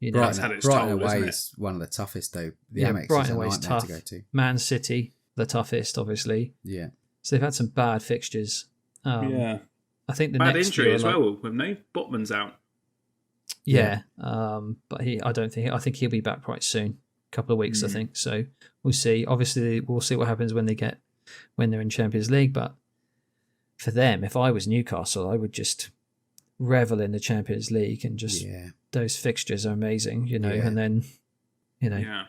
Brighton away is one of the toughest, though. Brighton away is tough. To go to. Man City, the toughest, obviously. Yeah. So they've had some bad fixtures. I think the bad next injury as well, haven't they? Botman's out. Yeah, but I think he'll be back quite soon. A couple of weeks, I think. So we'll see. Obviously, we'll see what happens when they're in Champions League. But for them, if I was Newcastle, I would just revel in the Champions League and just those fixtures are amazing, and then Yeah.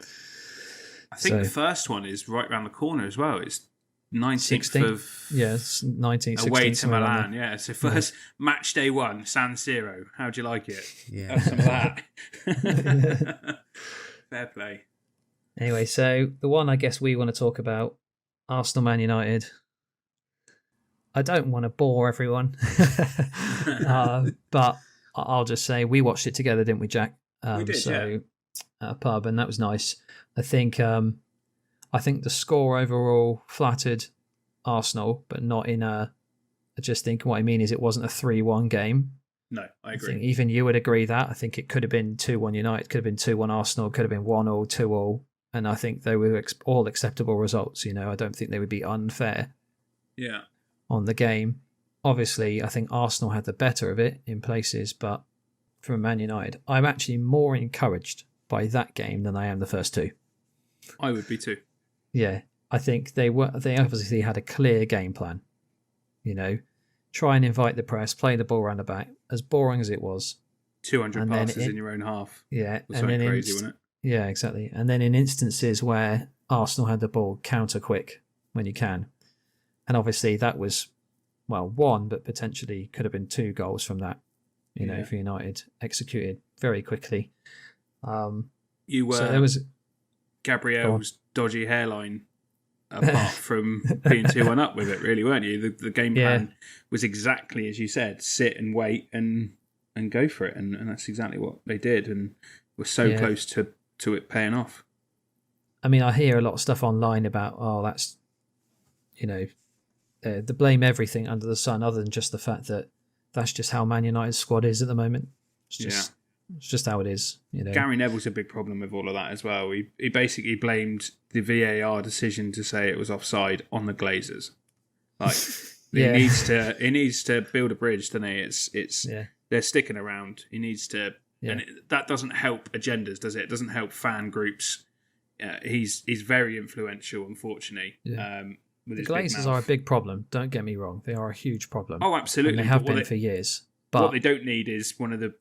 I think the first one is right around the corner as well. It's 19th of... it's 19th, away to Milan, So first match day 1, San Siro. How'd you like it? Yeah. Have some of that. Fair play. Anyway, so the one I guess we want to talk about, Arsenal Man United. I don't want to bore everyone, but I'll just say we watched it together, didn't we, Jack? We did, at a pub, and that was nice. I think the score overall flattered Arsenal, but not in a... I just think what I mean is it wasn't a 3-1 game. No, I agree. I think even you would agree that. I think it could have been 2-1 United, could have been 2-1 Arsenal, could have been 1-1, 2-1, and I think they were all acceptable results. I don't think they would be unfair on the game. Obviously, I think Arsenal had the better of it in places, but from Man United, I'm actually more encouraged by that game than I am the first two. I would be too. Yeah, I think they obviously had a clear game plan. Try and invite the press, play the ball around the back. As boring as it was, 200 passes in your own half. Yeah, was and then crazy, wasn't it? Yeah, exactly. And then in instances where Arsenal had the ball, counter quick when you can, and obviously that was one, but potentially could have been 2 goals from that. For United, executed very quickly. You were. So there was Gabriel's dodgy hairline apart from being 2-1 up with it, really, weren't you? The game plan was exactly as you said, sit and wait and go for it, and that's exactly what they did, and were so close to it paying off. I hear a lot of stuff online about that's they blame everything under the sun other than just the fact that that's just how Man United's squad is at the moment. It's just how it is. Gary Neville's a big problem with all of that as well. He basically blamed the VAR decision to say it was offside on the Glazers. Like he needs to build a bridge, doesn't he? they're sticking around. He needs to, Yeah. and that doesn't help agendas, does it? It doesn't help fan groups. He's very influential, unfortunately. Yeah. With The his big Glazers mouth. are a big problem. Don't get me wrong; they are a huge problem. Oh, absolutely. And they have But been for years. what But they don't need is one of the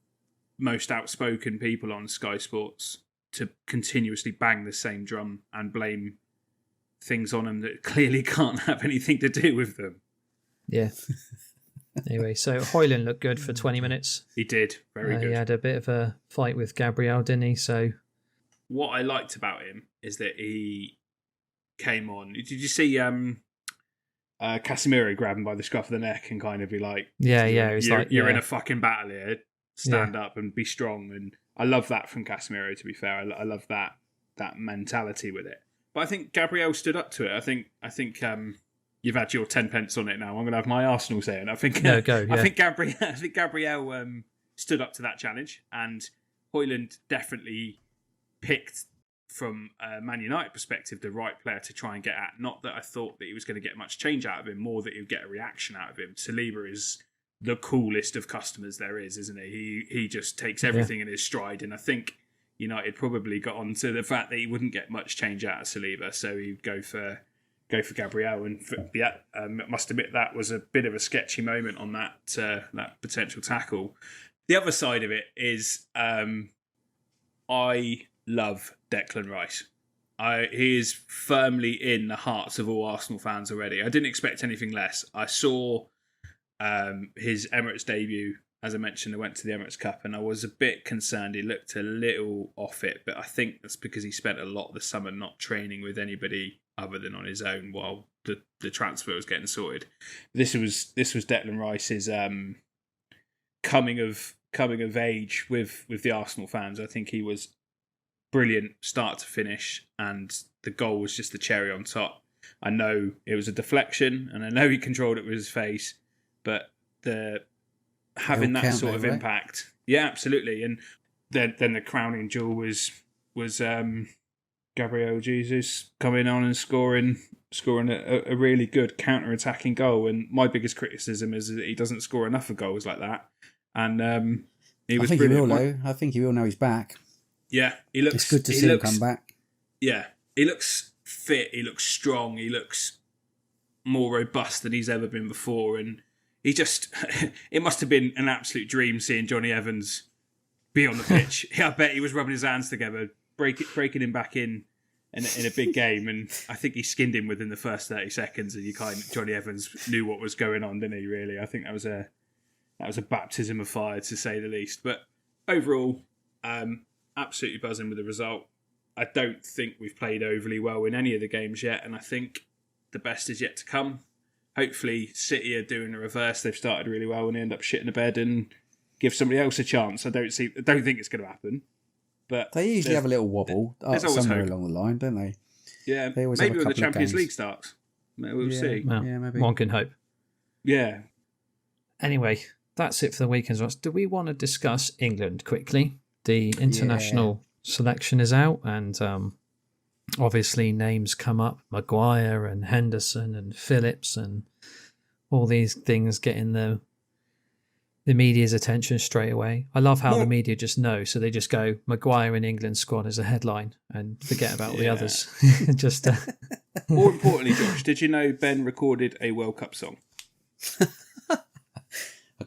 most outspoken people on Sky Sports to continuously bang the same drum and blame things on them that clearly can't have anything to do with them. yeah. Anyway, so Hoyland looked good for 20 minutes. He did. Very good. He had a bit of a fight with Gabriel, didn't he? So What I liked about him is that he came on. Did you see Casemiro grab him by the scruff of the neck and kind of be like, yeah, it was you're in a fucking battle here. Stand up and be strong. And I love that from Casemiro, to be fair. I love that mentality with it. But I think Gabriel stood up to it. I think you've had your 10 pence on it now. I'm going to have my Arsenal saying. I think no, go. Yeah. I think Gabriel stood up to that challenge, and Hoyland definitely picked, from a Man United perspective, the right player to try and get at. Not that I thought that he was going to get much change out of him, more that he would get a reaction out of him. Saliba is the coolest of customers there is, isn't he? He just takes everything in his stride, and I think United probably got on to the fact that he wouldn't get much change out of Saliba, so he'd go for Gabriel. And must admit that was a bit of a sketchy moment on that potential tackle. The other side of it is I love Declan Rice. He is firmly in the hearts of all Arsenal fans already. I didn't expect anything less. I saw his Emirates debut. As I mentioned, I went to the Emirates Cup and I was a bit concerned. He looked a little off it, but I think that's because he spent a lot of the summer not training with anybody other than on his own while the transfer was getting sorted. This was Declan Rice's coming of age with the Arsenal fans. I think he was brilliant start to finish, and the goal was just the cherry on top. I know it was a deflection, and I know he controlled it with his face, but having that sort of impact, yeah, absolutely. And then the crowning jewel was Gabriel Jesus coming on and scoring a really good counter-attacking goal. And my biggest criticism is that he doesn't score enough of goals like that. And he was. I think he will, though. I think he will now he's back. Yeah, he looks. It's good to see him come back. Yeah, he looks fit. He looks strong. He looks more robust than he's ever been before. And he just, it must have been an absolute dream seeing Johnny Evans be on the pitch. I bet he was rubbing his hands together, breaking him back in a big game. And I think he skinned him within the first 30 seconds. And Johnny Evans knew what was going on, didn't he? Really, I think that was a baptism of fire, to say the least. But overall, absolutely buzzing with the result. I don't think we've played overly well in any of the games yet, and I think the best is yet to come. Hopefully City are doing the reverse. They've started really well and they end up shitting the bed and give somebody else a chance. I don't think it's going to happen. But they usually have a little wobble somewhere hope along the line, don't they? Yeah, they always maybe have when the Champions League starts. We'll see. Well, yeah, maybe. One can hope. Yeah. Anyway, that's it for the weekend's watch. Do we want to discuss England quickly? The international selection is out, and obviously names come up: Maguire and Henderson and Phillips, and all these things getting the media's attention straight away. I love how the media just know, so they just go Maguire in England squad as a headline and forget about all the others. Just more importantly, Josh, did you know Ben recorded a World Cup song? I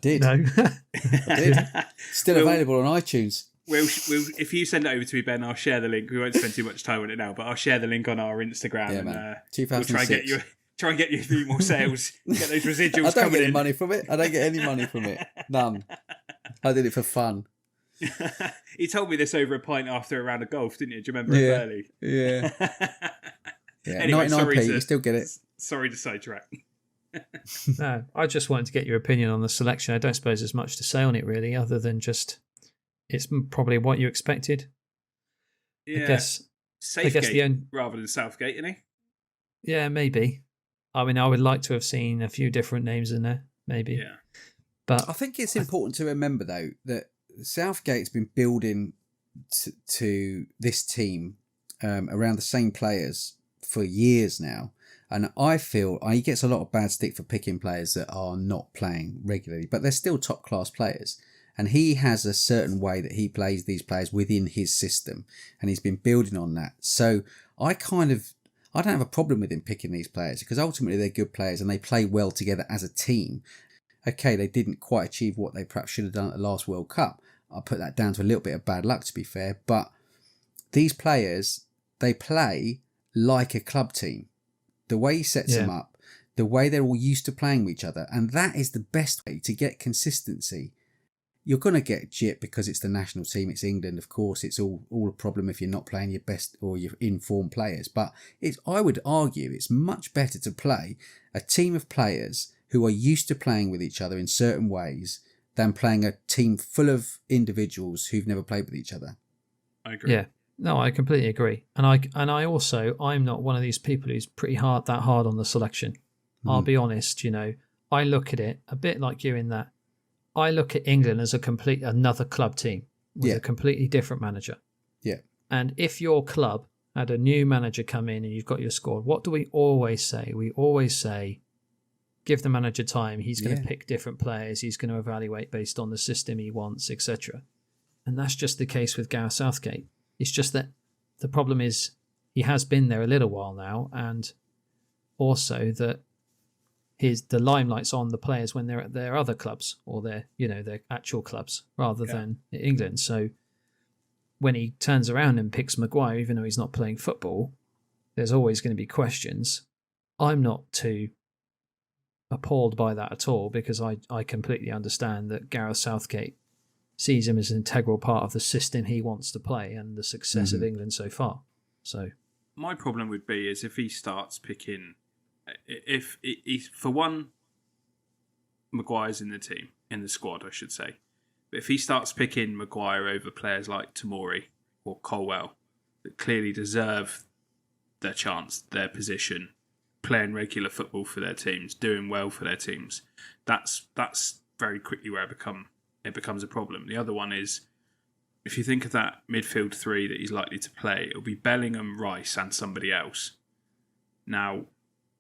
did. No, I did. Still available on iTunes. We'll, if you send it over to me, Ben, I'll share the link. We won't spend too much time on it now, but I'll share the link on our Instagram. Yeah, and man. we'll try and get you a few more sales, get those residuals coming in. I don't get any money from it. I don't get any money from it. None. I did it for fun. He told me this over a pint after a round of golf, didn't you? Do you remember it early? Yeah. Yeah. Anyway, 99p, you still get it. Sorry to sidetrack. no, I just wanted to get your opinion on the selection. I don't suppose there's much to say on it really, other than just it's probably what you expected. Yeah. I guess Safegate rather than Southgate, isn't he? Yeah, maybe. I mean, I would like to have seen a few different names in there, maybe. Yeah. But I think it's important to remember, though, that Southgate's been building to this team around the same players for years now. And I feel he gets a lot of bad stick for picking players that are not playing regularly, but they're still top-class players. And he has a certain way that he plays these players within his system, and he's been building on that. So I don't have a problem with him picking these players, because ultimately they're good players and they play well together as a team. Okay, they didn't quite achieve what they perhaps should have done at the last World Cup. I'll put that down to a little bit of bad luck, to be fair. But these players, they play like a club team. The way he sets them up, the way they're all used to playing with each other, and that is the best way to get consistency. You're going to get jip because it's the national team, it's England, of course. It's all a problem if you're not playing your best or your informed players. But I would argue it's much better to play a team of players who are used to playing with each other in certain ways than playing a team full of individuals who've never played with each other. I agree. Yeah, no, I completely agree. And I'm not one of these people who's that hard on the selection. I'll be honest, I look at it a bit like you in that I look at England as another club team with a completely different manager. Yeah. And if your club had a new manager come in and you've got your squad, what do we always say? We always say, give the manager time. He's going to pick different players. He's going to evaluate based on the system he wants, etc. And that's just the case with Gareth Southgate. It's just that the problem is he has been there a little while now, and also that the limelight's on the players when they're at their other clubs or their actual clubs rather than England. So when he turns around and picks Maguire, even though he's not playing football, there's always going to be questions. I'm not too appalled by that at all, because I completely understand that Gareth Southgate sees him as an integral part of the system he wants to play and the success of England so far. So my problem would be is if he starts picking, if for one, Maguire's in the squad, I should say. But if he starts picking Maguire over players like Tomori or Colwell that clearly deserve their chance, their position, playing regular football for their teams, doing well for their teams, that's very quickly where it becomes a problem. The other one is, if you think of that midfield three that he's likely to play, it'll be Bellingham, Rice and somebody else. Now,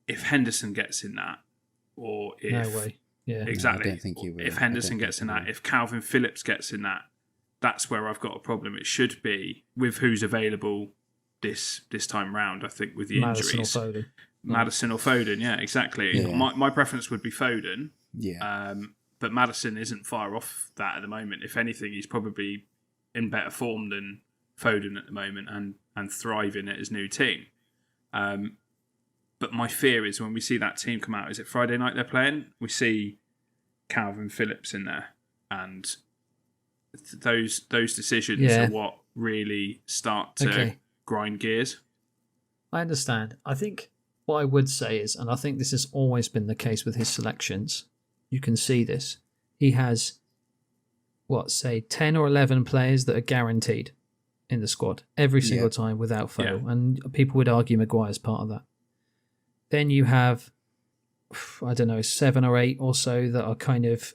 if Henderson gets in that, or if... No way. Yeah. Exactly. No, I don't think he will. If Henderson gets in that, if Calvin Phillips gets in that, that's where I've got a problem. It should be with who's available this time round, I think, with the Maddison injuries. Or Foden. Madison or Foden, yeah, exactly. Yeah. My preference would be Foden. Yeah. But Maddison isn't far off that at the moment. If anything, he's probably in better form than Foden at the moment and thriving at his new team. But my fear is when we see that team come out, is it Friday night they're playing? We see Calvin Phillips in there. And those decisions are what really start to grind gears. I understand. I think what I would say is, and I think this has always been the case with his selections, you can see this. He has, 10 or 11 players that are guaranteed in the squad every single time without fail. Yeah. And people would argue Maguire's part of that. Then you have, 7 or 8 or so that are kind of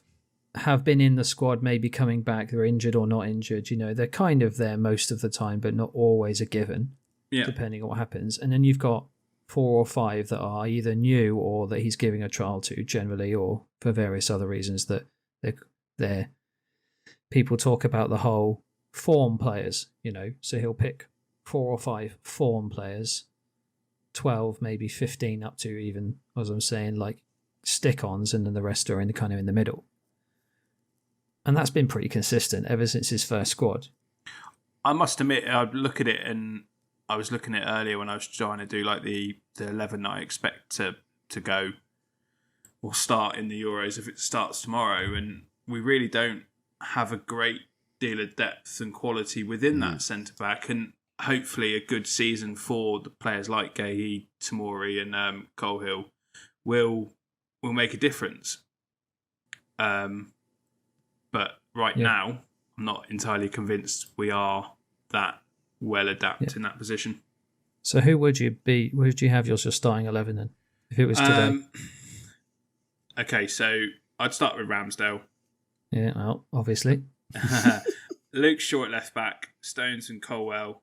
have been in the squad, maybe coming back. They're injured or not injured. They're kind of there most of the time, but not always a given, depending on what happens. And then you've got 4 or 5 that are either new or that he's giving a trial to generally, or for various other reasons that they're people talk about the whole form players, so he'll pick 4 or 5 form players, 12, maybe 15 up to even, as I'm saying, like stick-ons, and then the rest are in the middle. And that's been pretty consistent ever since his first squad. I must admit, I look at it, and I was looking at it earlier when I was trying to do like the 11 that I expect to go or start in the Euros if it starts tomorrow, and we really don't have a great deal of depth and quality within that centre back, and hopefully a good season for the players like Gahey, Tomori and Cahill will make a difference. But right now, I'm not entirely convinced we are that well adapted in that position. So who would you have your starting 11 then, if it was today? Okay, so I'd start with Ramsdale. Yeah, well, obviously. Luke Shaw at left back, Stones and Colwell,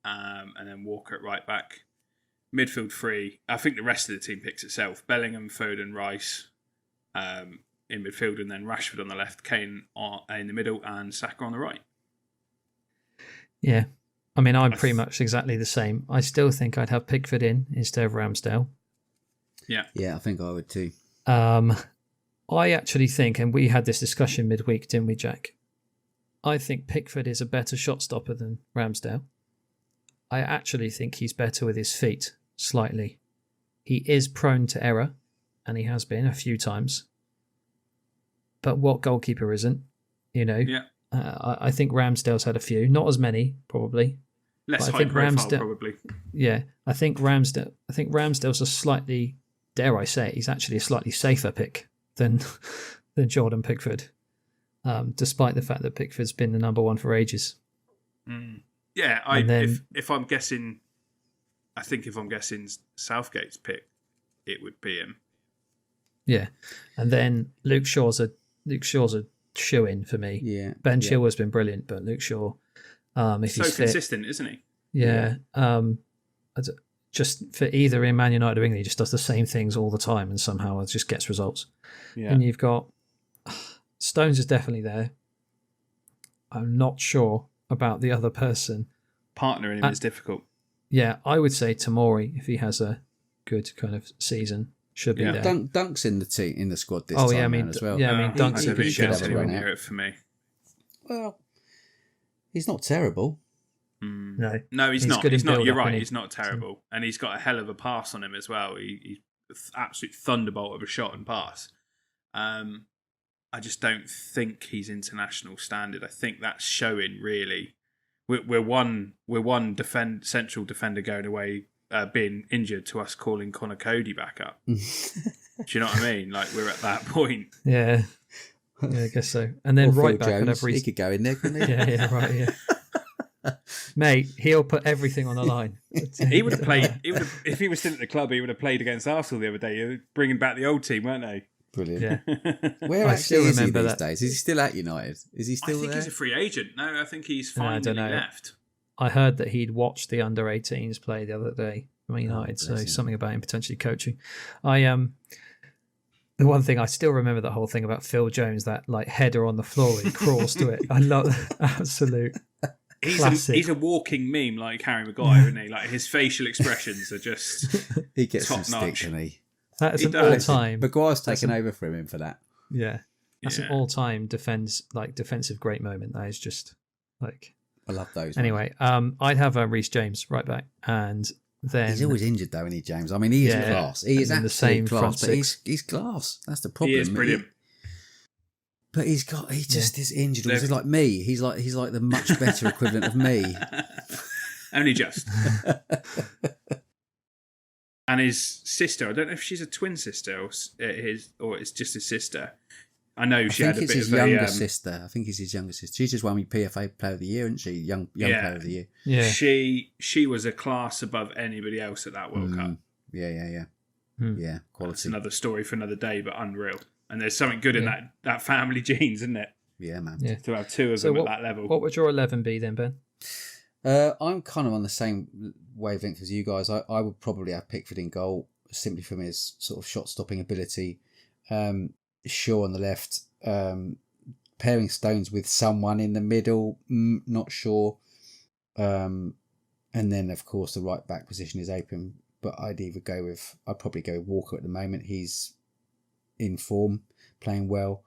and then Walker at right back. Midfield 3. I think the rest of the team picks itself. Bellingham, Foden, Rice. in midfield, and then Rashford on the left, Kane in the middle, and Saka on the right. Yeah. I mean, I'm pretty much exactly the same. I still think I'd have Pickford in instead of Ramsdale. Yeah. Yeah, I think I would too. I actually think, and we had this discussion midweek, didn't we, Jack? I think Pickford is a better shot stopper than Ramsdale. I actually think he's better with his feet, slightly. He is prone to error, and he has been a few times. But what goalkeeper isn't? Yeah. I think Ramsdale's had a few, not as many, probably. Less high profile, probably. Yeah, I think Ramsdale's a slightly, dare I say, he's actually a slightly safer pick than Jordan Pickford, despite the fact that Pickford's been the number one for ages. Yeah, if I'm guessing, I think if I'm guessing Southgate's pick, it would be him. Yeah, and then Luke Shaw's a shoe-in for me. Yeah, Ben Chilwell's been brilliant, but Luke Shaw, if he's fit, consistent, isn't he? Yeah. Just for either in Man United or England, he just does the same things all the time and somehow it just gets results. Yeah. And you've got Stones is definitely there. I'm not sure about the other person. Partnering him is difficult. Yeah, I would say Tomori, if he has a good kind of season, should be there. Dunk's in the squad this time as well. Yeah, I mean, Dunk's a good shout near it for me. Well, he's not terrible. No, he's not. He's not. You're right. He's not terrible, and he's got a hell of a pass on him as well. He's absolute thunderbolt of a shot and pass. I just don't think he's international standard. I think that's showing really. We're one central defender going away, being injured, to us calling Connor Cody back up. Do you know what I mean? Like, we're at that point. Yeah, I guess so. And then right back, Jones, he could go in there, couldn't he? Yeah, right. Yeah. Mate, he'll put everything on the line. He would have played. If he was still at the club, he would have played against Arsenal the other day, bringing back the old team, weren't they? Brilliant. Yeah. Where actually is he these days? Is he still at United? Is he still there? I think he's a free agent. No, I think he's finally left. I heard that he'd watched the under-18s play the other day for United, so something about him potentially coaching. The one thing I still remember, the whole thing about Phil Jones, that like header on the floor, he crawls to it. I love absolute. He's a walking meme like Harry Maguire, isn't he? Like, his facial expressions are just he gets top some notch. stick, doesn't he? That is an all-time. Maguire's taken over from him for that. Yeah, that's an all-time defensive great moment. That is just like I love those. Anyway, I'd have Reece James right back, and then he's always injured though, isn't he, James? I mean, he is class. He is the same class, but he's class. That's the problem. He is brilliant. But he just is injured. He's like me. He's like the much better equivalent of me. Only just. And his sister, I don't know if she's a twin sister or it's just his sister. I know she had a bit of his younger sister. I think it's his younger sister. She's just won me PFA Player of the Year, isn't she? Young Player of the Year. Yeah. She was a class above anybody else at that World Cup. Yeah. Yeah, quality. That's another story for another day, but unreal. And there's something good in that family genes, isn't it? Yeah, man. Yeah. To have two of them at that level. What would your 11 be then, Ben? I'm kind of on the same wavelength as you guys. I would probably have Pickford in goal, simply from his sort of shot-stopping ability. Shaw on the left. Pairing Stones with someone in the middle, not sure. And then, of course, the right-back position is open. But I'd probably go with Walker at the moment. He's in form, playing well.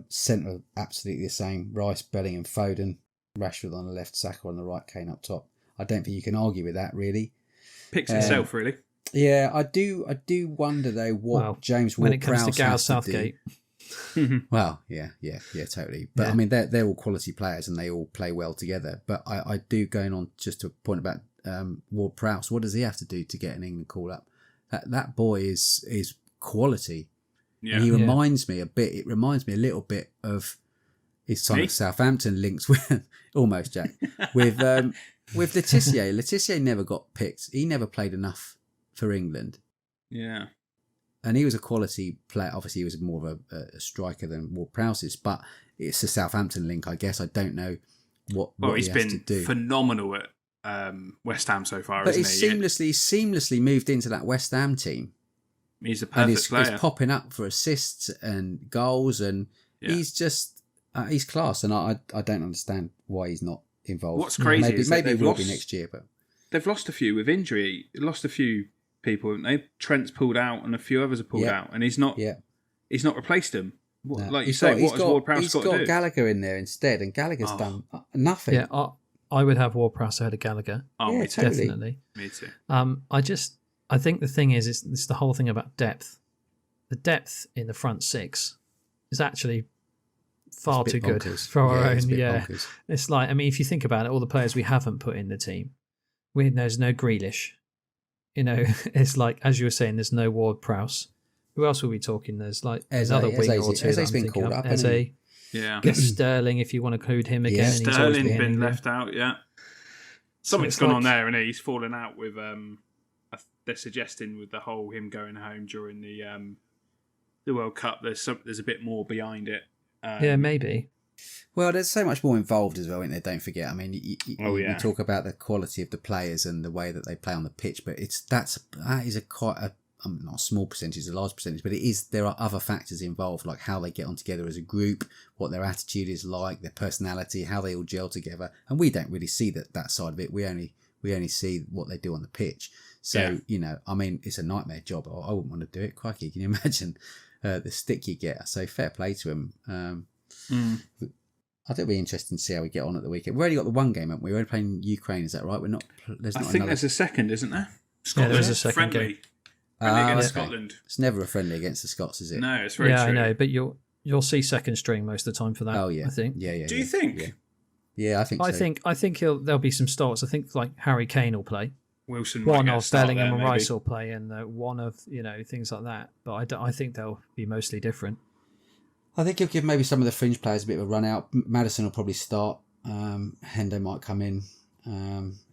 Centre, absolutely the same. Rice, Bellingham, Foden. Rashford on the left, Saka on the right, Kane up top. I don't think you can argue with that, really. Picks itself, really. Yeah, I do wonder though what James Ward-Prowse when it comes to Gareth Southgate. Well, yeah, totally. But I mean, they're all quality players and they all play well together. But I do, going on just to a point about Ward-Prowse. What does he have to do to get an England call up? That boy is quality. Yeah. And he reminds me a bit. It reminds me a little bit of his time at Southampton links with almost Jack with Letitia. Letitia never got picked. He never played enough for England. Yeah. And he was a quality player. Obviously, he was more of a striker than Ward-Prowse is, but it's a Southampton link, I guess. I don't know what he's he been has to do. Phenomenal at West Ham so far, but isn't he? He seamlessly moved into that West Ham team. He's a perfect player. He's popping up for assists and goals, and he's just he's class. And I don't understand why he's not involved. What's crazy is maybe it will be next year, but they've lost a few with injury. Lost a few people, haven't they? Trent's pulled out, and a few others have pulled out, and he's not. He's not replaced them. What, like you say, what has Ward-Prowse got to do? He's got Gallagher in there instead, and Gallagher's done nothing. Yeah, I would have Ward-Prowse ahead of Gallagher. Oh, yeah, me too. totally. Definitely. Me too. I think the thing is it's the whole thing about depth. The depth in the front six is actually far too good for our own. It's like, I mean, if you think about it, all the players we haven't put in the team, there's no Grealish. It's like, as you were saying, there's no Ward-Prowse. Who else were we talking? There's like another winger or two. Eze's been called up. Eze. Yeah. Guess Sterling, if you want to include him again. Yeah, Sterling's been left out, Something's gone on there, and he's fallen out with, they're suggesting with the whole him going home during the World Cup, there's a bit more behind it. Maybe. Well, there's so much more involved as well, isn't there? Don't forget. I mean, you talk about the quality of the players and the way that they play on the pitch, but that is quite a not a small percentage, a large percentage, but there are other factors involved, like how they get on together as a group, what their attitude is like, their personality, how they all gel together, and we don't really see that side of it. We only see what they do on the pitch. So I mean, it's a nightmare job. I wouldn't want to do it. Crikey, can you imagine the stick you get? So fair play to him. I think it'll be interesting to see how we get on at the weekend. We've already got the one game, haven't we? We're only playing Ukraine, is that right? I think there's a second, isn't there? Scotland. Yeah, there's a second game. Friendly against Scotland. It's never a friendly against the Scots, is it? No, it's very true. I know, but you'll see second string most of the time for that. Oh yeah, I think. Yeah. Do you think? Yeah, I think. I think there'll be some starts. I think like Harry Kane will play. Wilson, one of Bellingham and Rice will play, and one of things like that. But I think they'll be mostly different. I think he'll give maybe some of the fringe players a bit of a run out. Maddison will probably start. Hendo might come in.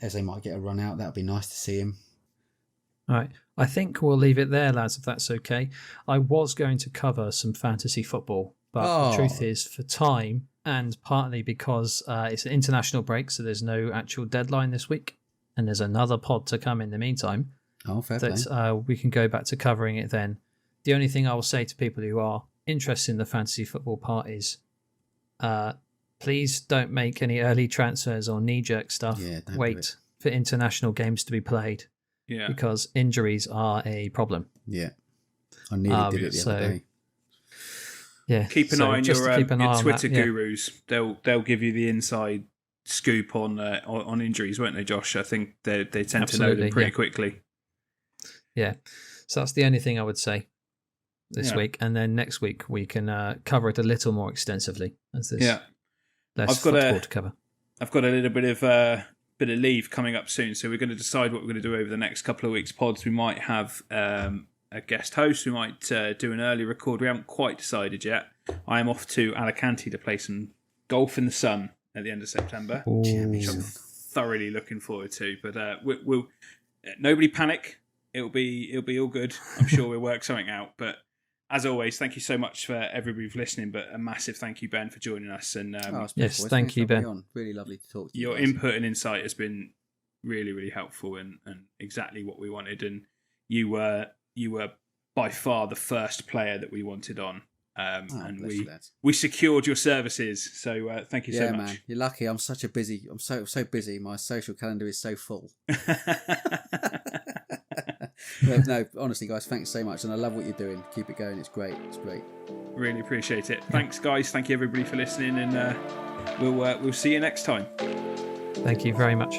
Eze might get a run out. That'd be nice to see him. All right. I think we'll leave it there, lads, if that's okay. I was going to cover some fantasy football, but the truth is, for time, and partly because it's an international break, so there's no actual deadline this week, and there's another pod to come in the meantime, we can go back to covering it then. The only thing I will say to people who are interested in the fantasy football part is please don't make any early transfers or knee-jerk stuff. Wait for international games to be played. Yeah, because injuries are a problem. Yeah, I nearly did it the other day. Yeah, keep an eye on your Twitter gurus. They'll give you the inside scoop on injuries, won't they, Josh? I think they tend to know them pretty quickly. Yeah, so that's the only thing I would say this week, and then next week we can cover it a little more extensively. As there's less football to cover. I've got a little bit of leave coming up soon, so we're going to decide what we're going to do over the next couple of weeks. Pods, we might have a guest host, we might do an early record. We haven't quite decided yet. I am off to Alicante to play some golf in the sun at the end of September, which I'm thoroughly looking forward to. But we'll nobody panic. It'll be all good. I'm sure we'll work something out. But as always, thank you so much for everybody for listening. But a massive thank you, Ben, for joining us. And yes, thank you, Ben. Really lovely to talk to you. Your input and insight has been really, really helpful and exactly what we wanted. And you were by far the first player that we wanted on. And we secured your services. So thank you so much. Man, you're lucky. I'm so busy. My social calendar is so full. No, honestly, guys, thanks so much, and I love what you're doing. Keep it going. It's great. Really appreciate it. Thanks, guys. Thank you, everybody, for listening, and we'll see you next time. Thank you very much.